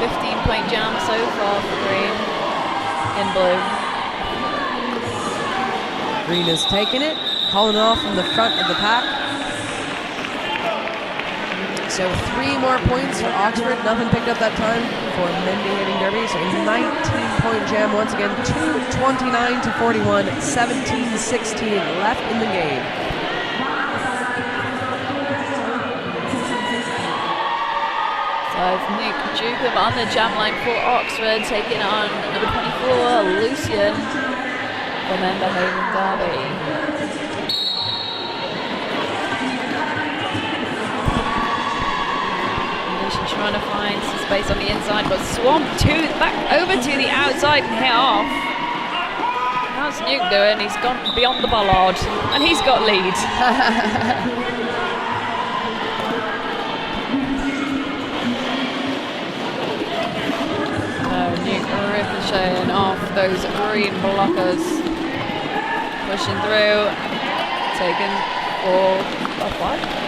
15-point jam so far for Green in blue. Green is taking it, calling off from the front of the pack. So 3 more points for Oxford. Nothing picked up that time for men behaving derby. So a 19-point jam once again. 2:29 to 41. 17-16 left in the game. So Nick Dukem on the jam line for Oxford, taking on number 24, Lucian, for men behaving derby. Trying to find some space on the inside, but swamped back over to the outside and hit off. How's Nuke doing? He's gone beyond the bollard and he's got lead. Nuke ricocheting off those green blockers. Pushing through, taken for a 5.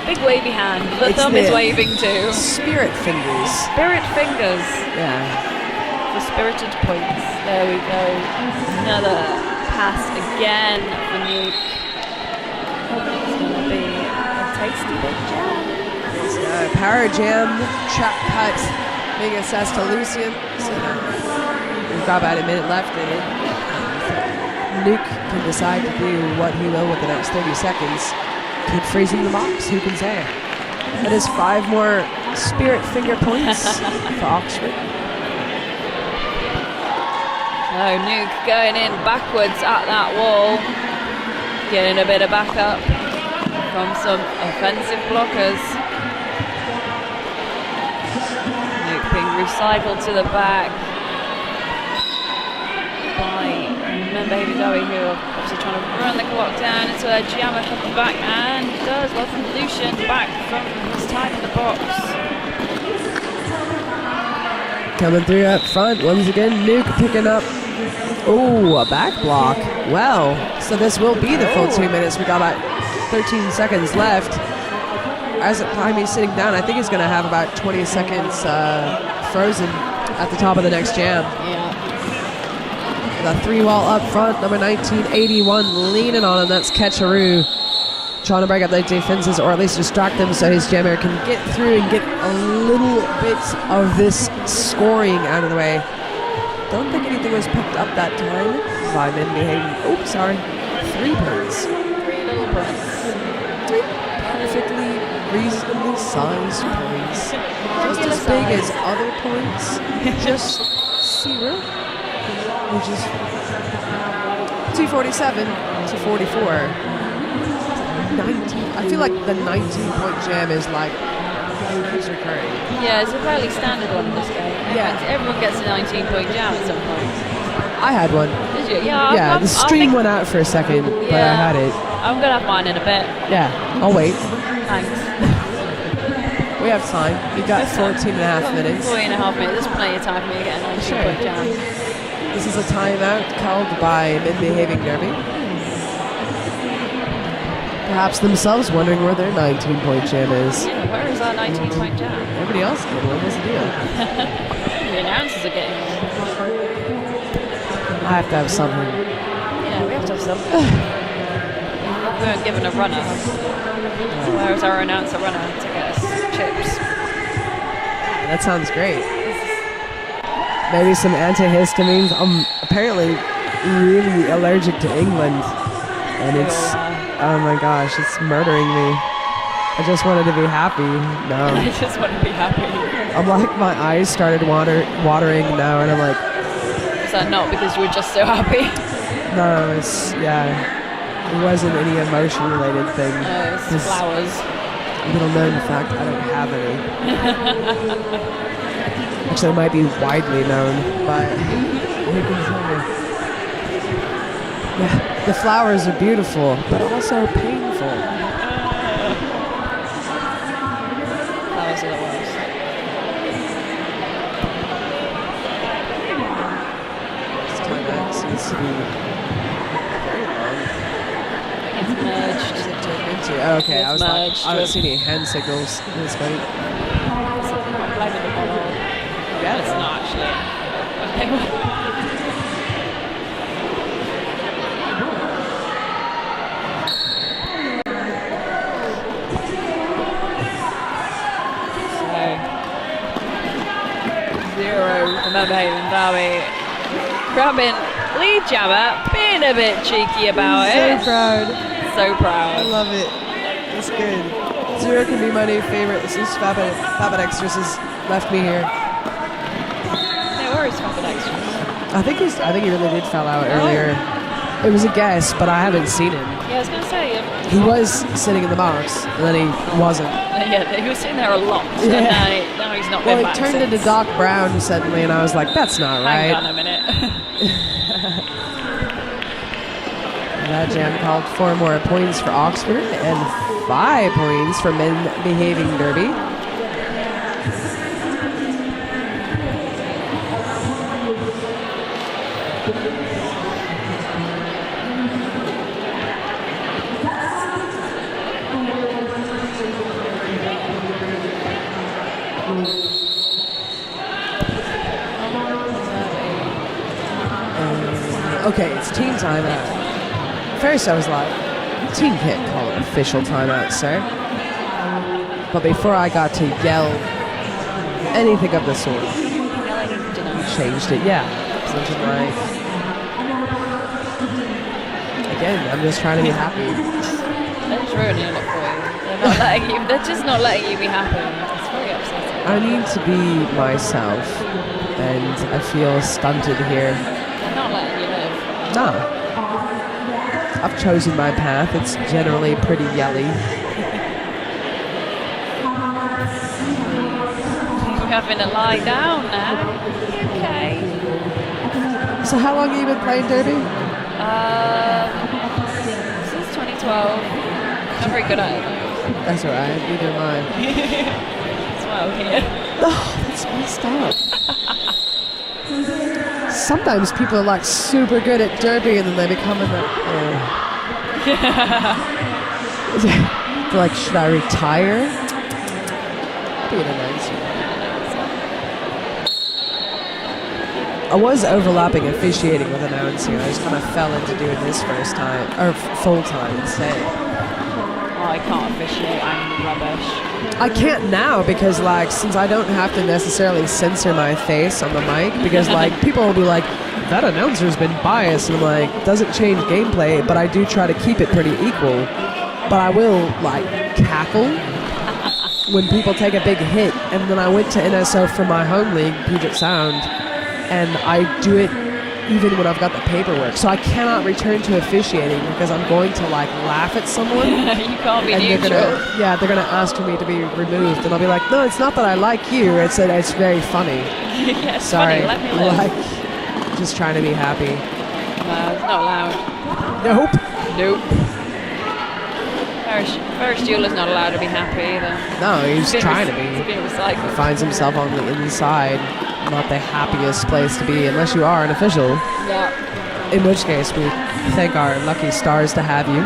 Big wavy hand. The thumb is waving too. Spirit fingers. Spirit fingers. Yeah. For spirited points. There we go. Another pass again for Nuke. It's going to be a tasty big jam. It's a power jam, trap cut, being assessed to Lucian. So we've got about a minute left in it. Nuke can decide to do what he will with the next 30 seconds. Keep freezing the box, who can say? That is 5 more spirit finger points for Oxford. Oh, Nuke going in backwards at that wall. Getting a bit of backup from some offensive blockers. Nuke being recycled to the back by Baby Zoe, who are obviously trying to run the clock down until their jammer comes back and does. Welcome Lucian back from his time in the box. Coming through up front once again. Nuke picking up. Oh, a back block. Well, so this will be the full 2 minutes. We got about 13 seconds left. As the time he's sitting down, I think he's going to have about 20 seconds frozen at the top of the next jam. Yeah. The 3-wall up front, number 1981 leaning on him. That's Ketcheroo. Trying to break up their defenses or at least distract them so his jammer can get through and get a little bit of this scoring out of the way. Don't think anything was picked up that time by men behaving. Oh, sorry. 3 points. 3 little points. 3 perfectly reasonably sized points. Just as big as other points. Just 0. Which is 247 to 44. 19. I feel like the 19-point jam is like keeps recurring. Yeah, it's a fairly standard one in this game. Yeah. Everyone gets a 19-point jam at some point. I had one. Did you? Yeah. The stream went out for a second, but I had it. I'm gonna have mine in a bit. Yeah, I'll wait. Thanks. We have time. We've got 14 and a half minutes. 14 and a half minutes. There's plenty of time for me to get a 19-point jam. This is a timeout called by Men Behaving Derby. Perhaps themselves wondering where their 19-point jam is. Yeah, where is our 19-point jam? Everybody else getting one. What's the deal? The announcers are getting one. I have to have something. Yeah, we have to have something. We weren't given a runner. Where is our announcer runner to get us chips? That sounds great. Maybe some antihistamines. I'm apparently really allergic to England. And it's, oh my gosh, it's murdering me. I just wanted to be happy. No. I just want to be happy. I'm like, my eyes started watering now, and I'm like... Is that not because you were just so happy? No, it's, yeah. It wasn't any emotion-related thing. It's flowers. Little known fact, I don't have any. Actually, it might be widely known, but... Yeah, the flowers are beautiful, but also painful. Flowers are the worst. This timeout seems to be very long. It's merged. Is it turned into? Oh, okay, I was like, I don't see any hand signals in this fight. I'm blaming the ball. Yeah, it's not actually. Okay. Maiden Derby. Grabbing lead jammer, being a bit cheeky about it. So proud. So I proud. love it. It's good. Zero can be my new favorite since Fabit Extras has left me here. Yeah, where is Fabit Extras? I think he really did fall out earlier. It was a guess, but I haven't seen him. Yeah, I was going to say. He was sitting in the box, and then he wasn't. Yeah, he was sitting there a lot. Yeah. And now he's not Well, been he back turned since. into Doc Brown suddenly, and I was like, that's not Hang right. on a minute. That jam called 4 more points for Oxford and 5 points for Men Behaving Derby. Okay, it's team timeout. First I was like, team can't call an official timeout, sir. But before I got to yell anything of the sort, changed it, yeah. Something like, again, I'm just trying to be happy. They're just ruining it for you. They're just not letting you be happy. It's very upsetting. I need to be myself, and I feel stunted here. They're not letting you live. Nah. I've chosen my path. It's generally pretty yelly. You're having to lie down now. Okay. So how long have you been playing Derby? Since 2012. Not very good at it though. That's alright, neither am I. That's why I'm here. Oh, that's messed up. Sometimes people are like super good at Derby and then they become in the... They're like, should I retire? Be an announcer. I was overlapping officiating with announcing. I just kind of fell into doing this first time, or full time instead. Oh, I can't officiate. I'm rubbish. I can't now because, like, since I don't have to necessarily censor my face on the mic, because, like, people will be like, that announcer's been biased, and I'm like, doesn't change gameplay, but I do try to keep it pretty equal. But I will, like, cackle when people take a big hit, and then I went to NSO for my home league, Puget Sound, and I do it even when I've got the paperwork. So I cannot return to officiating because I'm going to, like, laugh at someone. You can't be And neutral. they're gonna ask for me to be removed, and I'll be like, no, it's not that I like you. It's that it's very funny. Yeah, it's Sorry, funny. Let me live. like, just trying to be happy. No, it's not allowed. Nope. Nope. Ferris Bueller's not allowed to be happy either. No, he's trying to He's be. being recycled. Finds himself on the inside. Not the happiest place to be unless you are an official. Yeah, In which case, we thank our lucky stars to have you.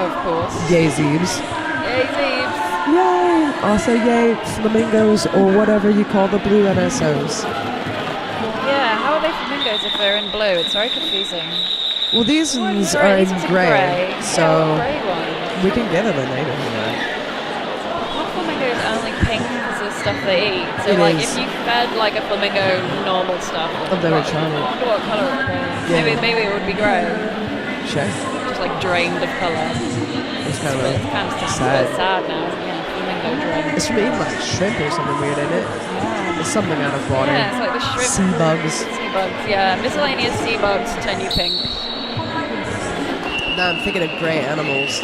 of course. Yay, Zeebs. Yay, Zeebs. Yay! Also, yay, flamingos, or whatever you call the blue NSOs. Yeah, how are they flamingos if they're in blue? It's very confusing. Well, these ones Grey, are in these ones grey, Yeah, so grey ones. we can give them a name if you like. One flamingo is only pink because of stuff they eat. So, It like, is. if you fed like a flamingo normal stuff, I've never what- tried it. I wonder what colour it would be. Yeah. Maybe it would be grey, Sure. just like drained of colour. It's kind It's of kind of sad. sad now, isn't it? Flamingo drained. It's from eating like shrimp or something weird, isn't it? It's something out of water. Yeah, it's like the shrimp. Sea bugs. Sea bugs, yeah. Miscellaneous sea bugs turn you pink. Now I'm thinking of grey animals.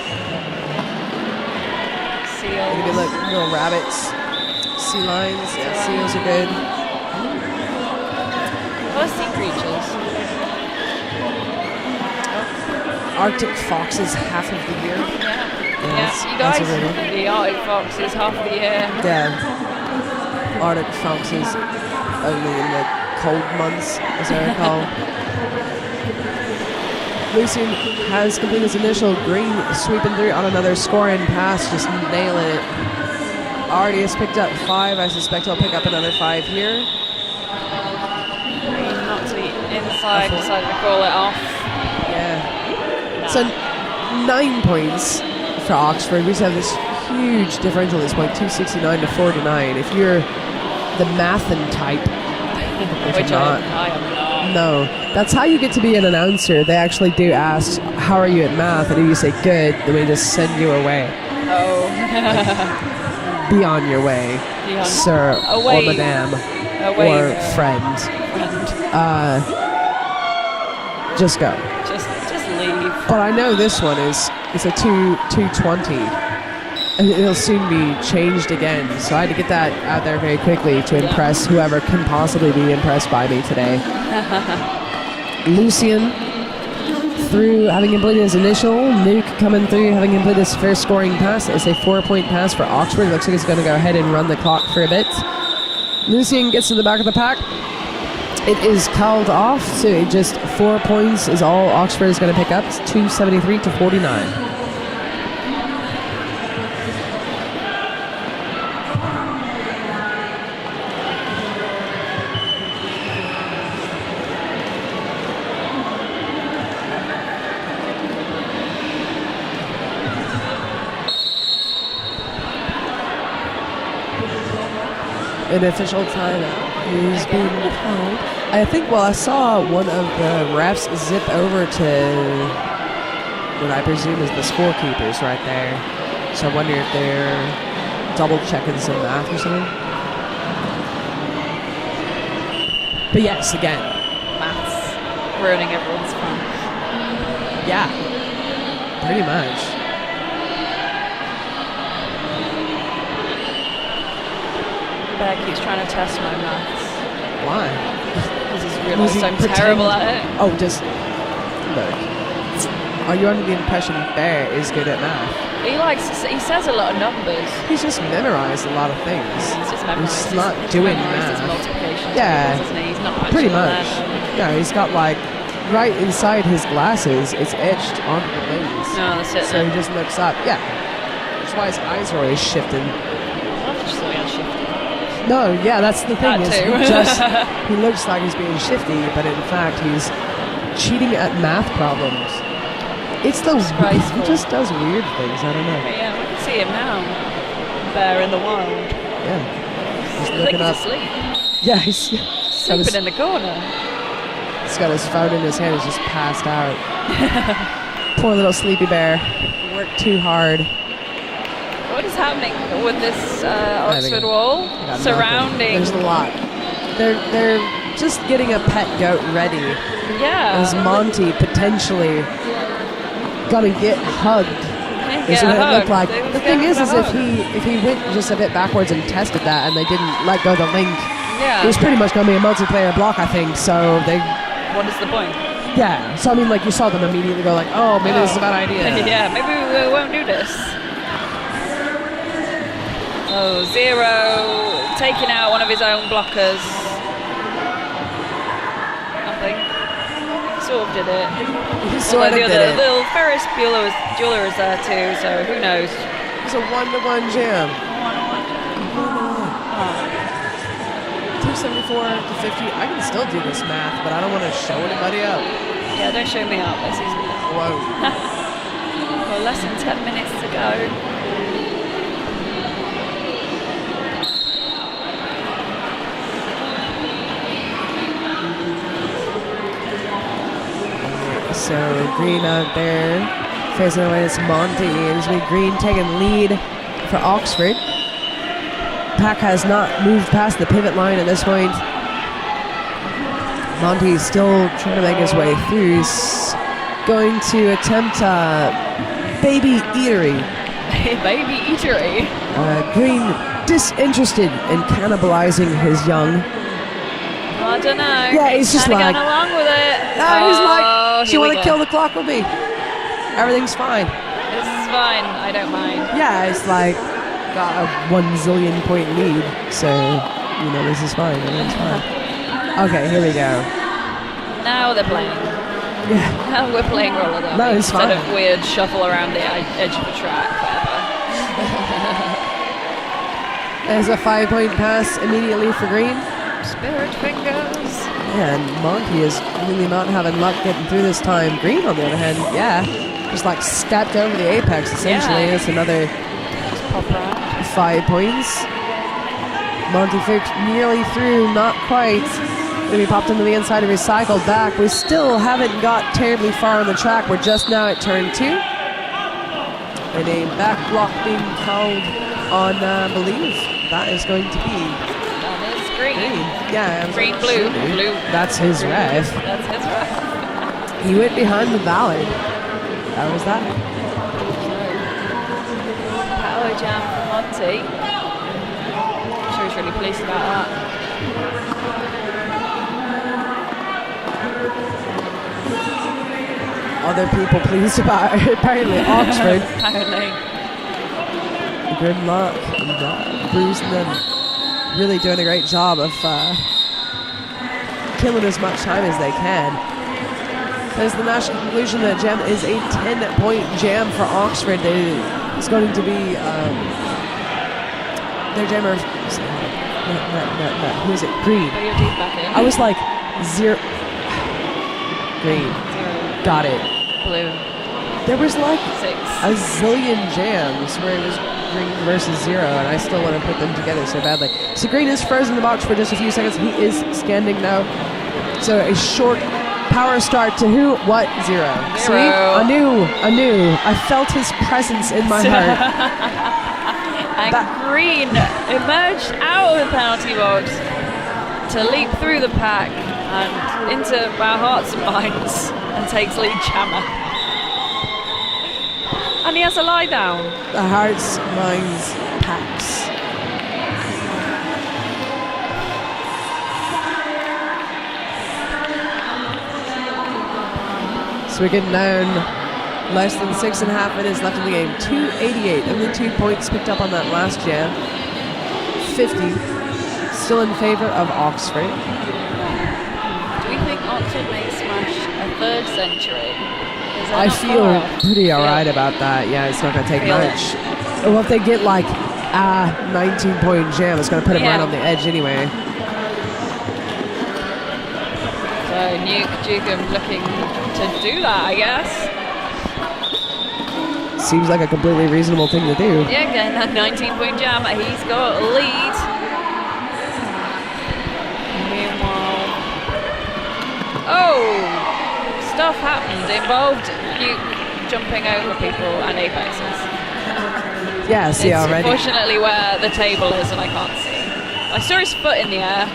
Seals. Maybe look, little rabbits, sea lions. Yeah, seals are good. What are sea creatures? Arctic foxes half of the year. Yeah. that's- Yeah, you that's guys, a good one. the Arctic fox is half the year. Yeah. Arctic foxes only in the cold months, as I recall. Lucian has completed his initial green, sweeping through on another scoring pass, just nailing it. Already has picked up 5. I suspect he'll pick up another 5 here. Not to the inside, decided to call it off. Yeah. So 9 points for Oxford. We just have this huge differential at this point, 269 to 49. If you're the mathin type, Which I'm not. I am not. No, that's how you get to be an announcer. They actually do ask, how are you at math? And if you say good, then they just send you away. Oh. Be on your way, Beyond. sir Away. or madame Away, or friend. Just go. Just leave. But I know this one is a 220, and it'll soon be changed again. So I had to get that out there very quickly to impress whoever can possibly be impressed by me today. Lucian through having completed his initial. Nuke coming through having completed his first scoring pass. It's a 4-point pass for Oxford. Looks like it's going to go ahead and run the clock for a bit. Lucian gets to the back of the pack. It is called off, so just 4 points is all Oxford is going to pick up. It's 273 to 49. An official timeout is being called. I think, well, I saw one of the refs zip over to what I presume is the scorekeepers right there. So I wonder if they're double checking some math or something. But yes, again. Maths. Ruining everyone's fun. Yeah. Pretty much. Bear keeps trying to test my maths. Why? Because he's realised I'm terrible at it. Oh, just look. Are you under the impression Bear is good at math? He says a lot of numbers. He's just memorized a lot of things. He's just memorized. He's not doing memorized math. His multiplication Yeah, tables, isn't he? He's not pretty actually much. learning. Yeah, he's got like right inside his glasses. It's etched onto the things. No, that's it. So he just looks up. Yeah, that's why his eyes are always shifting. I'll just say I'm shifty. No, yeah, that's the thing. That Is too. he looks like he's being shifty, but in fact he's cheating at math problems. It's the Disgraceful. he just does weird things. I don't know. But yeah, we can see him now. Bear in the wild. Yeah, he's I think looking he's up. asleep. Yeah, he's Sleeping in the corner. he's got his phone in his hand. He's just passed out. Poor little sleepy bear. Worked too hard. What is happening with this Oxford wall? Got Surrounding. nothing. There's a lot. They're just getting a pet goat ready. Yeah. As Monty potentially gonna get hugged. Is Get what it hugged. looked like. They was The thing going is for the if he went just a bit backwards and tested that, and they didn't let go of the link, Yeah. it was pretty much gonna be a multiplayer block, I think. So they, What is the point? yeah. So I mean, like you saw them immediately go like, oh, maybe this is a bad idea. Yeah, maybe we won't do this. Oh, Zero taking out one of his own blockers. Nothing. Sort of did it. He sort of Although did it. the little Ferris Bueller is there too, so who knows? It's a 1-to-1 jam. 274 to 50. I can still do this math, but I don't want to show anybody up. Yeah, don't show me up. Let's see. Whoa. Well, less than 10 minutes to go. So Green out there facing away this Monty. It's be Green taking lead for Oxford. Pack has not moved past the pivot line at this point. Monty is still trying to make his way through. He's going to attempt baby eatery. Baby eatery. Green disinterested in cannibalizing his young. I don't know. Yeah, he's just kinda like- going along with it. He's like, do you here we want to go. kill the clock with me? Everything's fine. This is fine. I don't mind. Yeah, it's like got a 1 zillion point lead, so you know this is fine. Everything's fine. Okay, here we go. Now they're playing. Yeah, Now we're playing roller derby No, it's instead fine. of weird shuffle around the edge of the track forever. there's a 5-point pass immediately for Green. Spirit fingers. And Monty is really not having luck getting through this time. Green, on the other hand, yeah, just like stepped over the apex essentially. Yeah. It's another Just pop around. 5 points. Monty Fuchs nearly through, not quite. Then he popped into the inside and recycled back. We still haven't got terribly far on the track. We're just now at turn 2. And a back block being called on, I believe that is going to be That is green. Yeah. Green, blue. Blue. That's his ref. That's his ref. He went behind the ballard. That was that. Power jam for Monty. I'm sure he's really pleased about that. Other people pleased about it. Apparently Oxford. Apparently. Grimlock and Bruce and them really doing a great job of killing as much time as they can. There's the national conclusion that jam is a 10-point jam for Oxford. It's going to be their jammer. No. Who is it? Green. Put your teeth back in. I was like 0. Green. 0. Got it. Blue. There was like 6. a zillion jams where it was green versus 0, and I still want to put them together so badly. So green is frozen in the box for just a few seconds. He is standing now. So a short power start to who? What? 0. See? I knew. I felt his presence in my heart. And green emerged out of the penalty box to leap through the pack and into our hearts and minds and takes lead jammer. And he has a lie down. The hearts, minds, packs. So we're getting down less than 6.5 minutes left in the game. 288, only 2 points picked up on that last jam. 50, still in favor of Oxford. Do we think Oxford may smash a 3rd century? I feel pretty alright about that. Yeah, it's not going to take much. Well, if they get like a 19-point jam, it's going to put them right on the edge anyway. So Nuke Dukem looking to do that, I guess. Seems like a completely reasonable thing to do. Yeah, again, that 19-point jam. He's got a lead. Meanwhile, stuff happened. Involved Nuke jumping over people and apexes. Yeah, see it's already. Unfortunately, where the table is, and I can't see. I saw his foot in the air.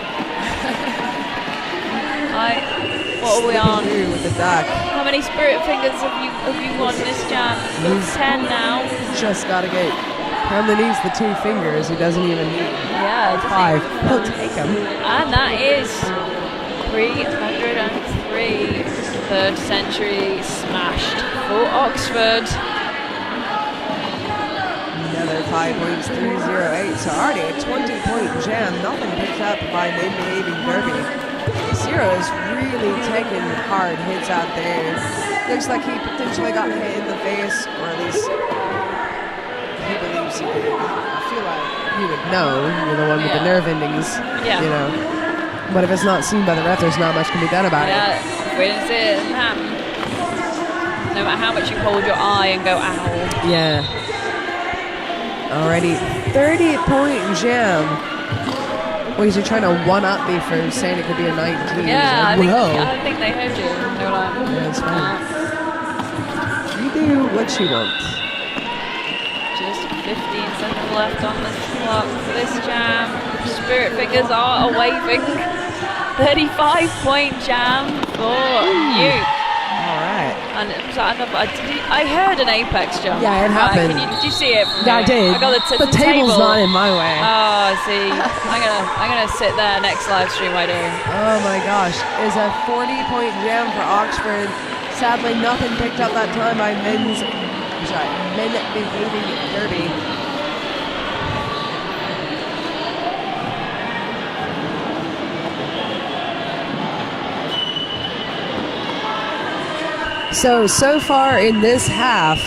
What are we on? With the duck. How many spirit fingers have you won this jam? He's 10 now. Just gotta get. He only needs the 2 fingers. He doesn't even need Yeah, 5. He'll take them. And that is 303. 3rd century smashed for Oxford. Another 5 points, 308. So already a 20-point jam. Nothing picked up by mid-behaving Derby. 0 is really taking hard hits out there. Looks like he potentially got hit in the face, or at least he believes he did. I feel like he would know. You're the one with the nerve endings. Yeah. You know. But if it's not seen by the ref, there's not much can be done about it. We didn't see it happen. No matter how much you hold your eye and go, ow. Yeah. Already 30-point jam. Well, he's trying to one-up me for saying it could be a 19. Yeah, like, I think they heard you. They were like, yeah, it's fine. You do what you want. Just 15 seconds left on the clock for this jam. Spirit fingers are waving. 35-point jam for Nuke. Alright. And I heard an apex jump. Yeah, it happened. Did you see it? Yeah, I did. I got the table's not in my way. Oh, see, I'm gonna sit there next live stream I do. Oh my gosh, is a 40-point jam for Oxford. Sadly, nothing picked up that time by men behaving Derby. So far in this half,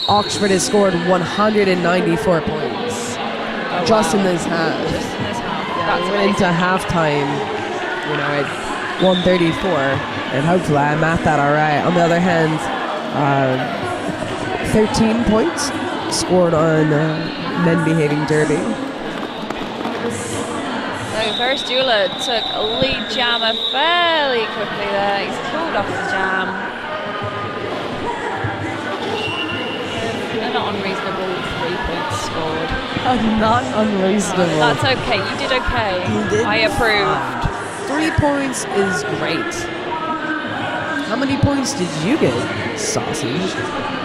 Oxford has scored 194 points. Just in this half. Just in this half. Yeah, we went into halftime, at 134, and hopefully I mapped that all right. On the other hand, 13 points scored on men behaving Derby. So Ferris Jeweler took a lead jammer fairly quickly there. He's cooled off the jam. They're not unreasonable 3 points scored. Not unreasonable. That's okay. You did okay. I approved. 3 points is great. How many points did you get, Sausage?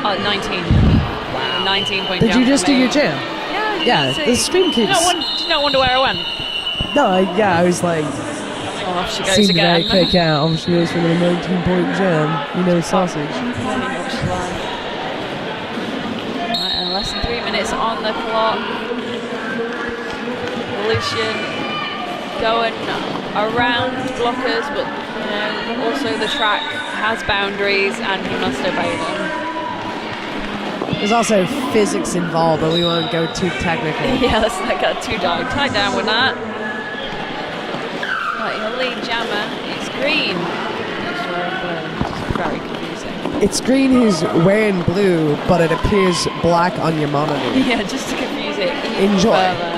19. Wow. 19 point Did jump you just for do me. your jam? Yeah, Yeah, the stream keeps... Did you not wonder where I went? No, I was like... Oh, off she goes seemed again. very quick out. Off she goes for the 19-point jam. You know, Sausage. Right, and less than 3 minutes on the clock. Lucian going around blockers, but also the track has boundaries and he must obey them. There's also physics involved, but we won't go too technical. Yeah, let's not get too tied down with that. Right, your lead jammer is Green. He's wearing blue. It's very confusing. It's Green who's wearing blue, but it appears black on your monitor. Yeah, just to confuse it even Enjoy. further.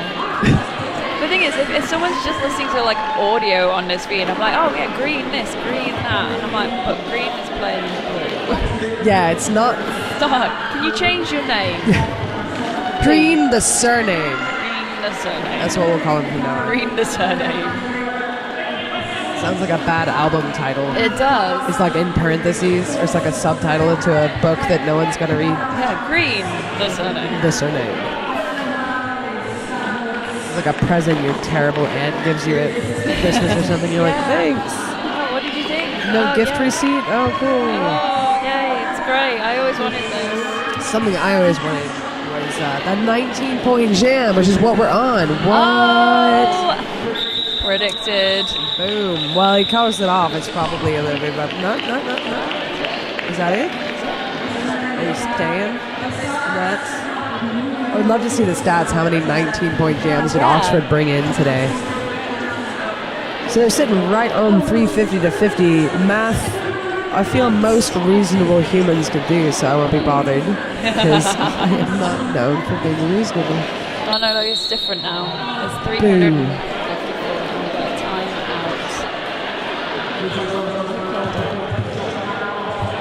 The thing is, if someone's just listening to like audio on this feed, I'm like, oh yeah, Green this, Green that, and I'm like, but Green is playing blue. Yeah, it's not... Stop. Can you change your name? Green the surname. Green the surname. That's what we'll call him from now on. Green the surname. Sounds like a bad album title. It does. It's like in parentheses, or it's like a subtitle to a book that no one's gonna read. Yeah, Green the surname. The surname. It's like a present your terrible aunt gives you at Christmas or something. You're like, thanks. Oh, what did you think? No gift receipt? Oh, cool. Oh, yay, it's great. I always wanted this. Something I always wanted was that 19-point jam, which is what we're on. What? Oh, predicted. Boom. Well, he covers it off. It's probably a little bit, but no. Is that it? Are you staying? That's... I would love to see the stats, how many 19-point jams did Oxford bring in today. So they're sitting right on 350 to 50. Math, I feel most reasonable humans could do, so I won't be bothered. Because I am not known for being reasonable. Oh no, it's different now. It's 354. Time out.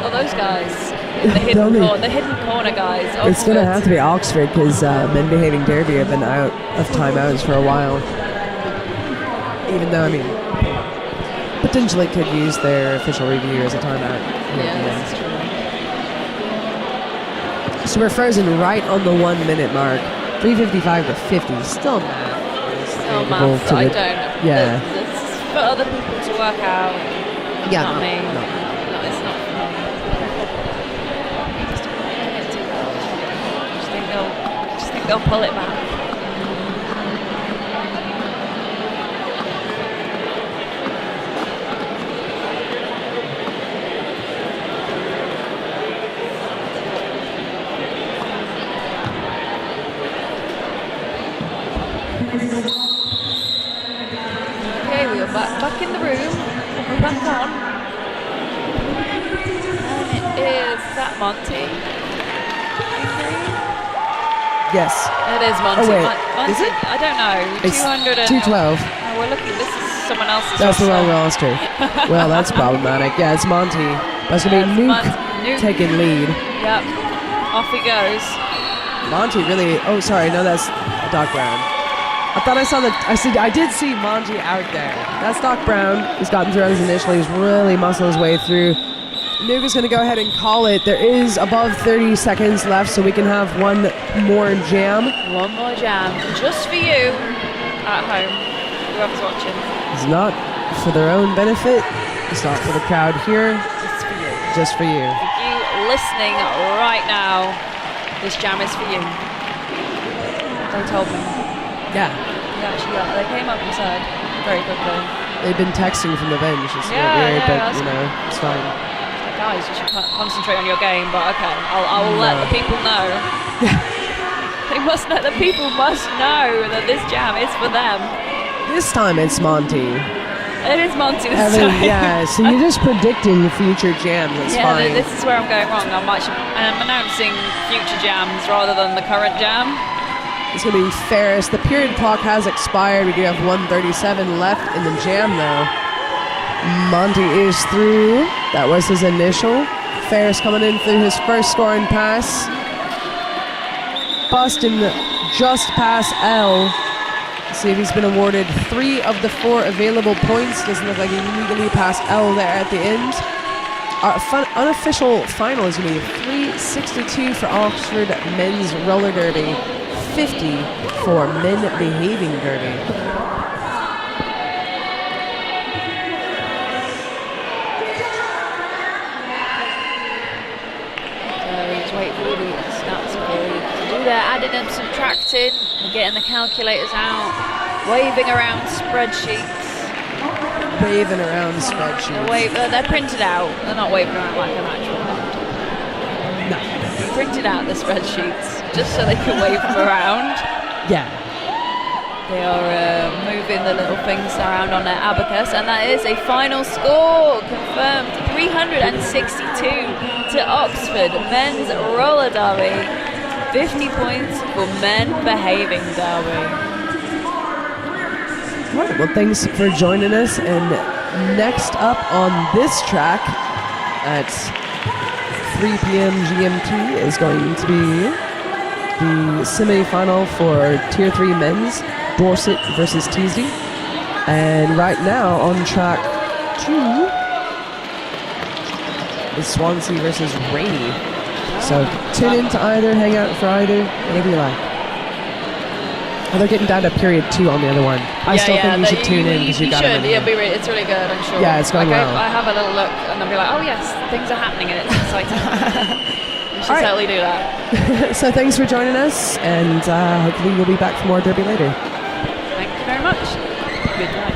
Oh, those guys. The hidden corner guys. It's going to have to be Oxford because Men Behaving Derby have been out of timeouts for a while. Even though, I mean, potentially could use their official review as a timeout. Yeah, that's true. So we're frozen right on the 1 minute mark. 3:55 to 50. Still math. Still math. I don't. Yeah. It's for other people to work out. Yeah. Not me. No. No, it's not for me. Just think they'll pull it back. Okay, we are back in the room. We're back on. And it is that Monty. Yes. It is Monty. Oh, wait. Monty, Is it? I don't know. It's 212. 212. Oh, we're looking. This is someone else's. That's the wrong roster. roster. Well, that's problematic. Yeah, it's Monty. That's going to be Nuke taking lead. Yep. Off he goes. Monty really... Oh, sorry. No, that's Doc Brown. I thought I saw I did see Monty out there. That's Doc Brown. He's gotten through others initially. He's really muscled his way through. Nuke is going to go ahead and call it. There is above 30 seconds left, so we can have one more jam. One more jam. Just for you at home. Whoever's watching. It's not for their own benefit. It's not for the crowd here. It's for you. Just for you. For you listening right now, this jam is for you. They told me. Yeah. They came up and said very quickly. They've been texting from the bench. It's Yeah, weird, yeah, but that's you know, it's fine. Guys, you should concentrate on your game, but okay, I'll let the people know. The people must know that this jam is for them. This time it's Monty. It is Monty this time. Yeah, so you're just predicting future jams. It's fine. This is where I'm going wrong. I'm announcing future jams rather than the current jam. It's going to be Ferris, the period clock has expired. We do have 1:37 left in the jam, though. Monty is through. That was his initial. Ferris coming in through his first scoring pass. Boston just past L. See if he's been awarded 3 of the 4 available points. Doesn't look like he legally passed L there at the end. Our unofficial final is going to be 362 for Oxford men's roller derby, 50 for men behaving derby. They're adding and subtracting, and getting the calculators out, waving around spreadsheets. Waving around spreadsheets. They're printed out. They're not waving around like an actual laptop. No. They printed out the spreadsheets just so they can wave them around. Yeah. They are moving the little things around on their abacus, and that is a final score confirmed: 362 to Oxford men's roller derby. 50 points for men behaving derby. All right, well, thanks for joining us. And next up on this track at 3 p.m. GMT is going to be the semi-final for Tier 3 men's, Dorset versus Teesdale. And right now on track 2 is Swansea versus Rainey. So tune in to either, hang out for either, whatever you like. Oh, they're getting down to period 2 on the other one. I still think you should tune in because you got it. It's really good, I'm sure. Yeah, it's going well. I have a little look and I'll be like, oh yes, things are happening and it's exciting. You should certainly do that. So thanks for joining us, and hopefully we'll be back for more derby later. Thank you very much. Good night.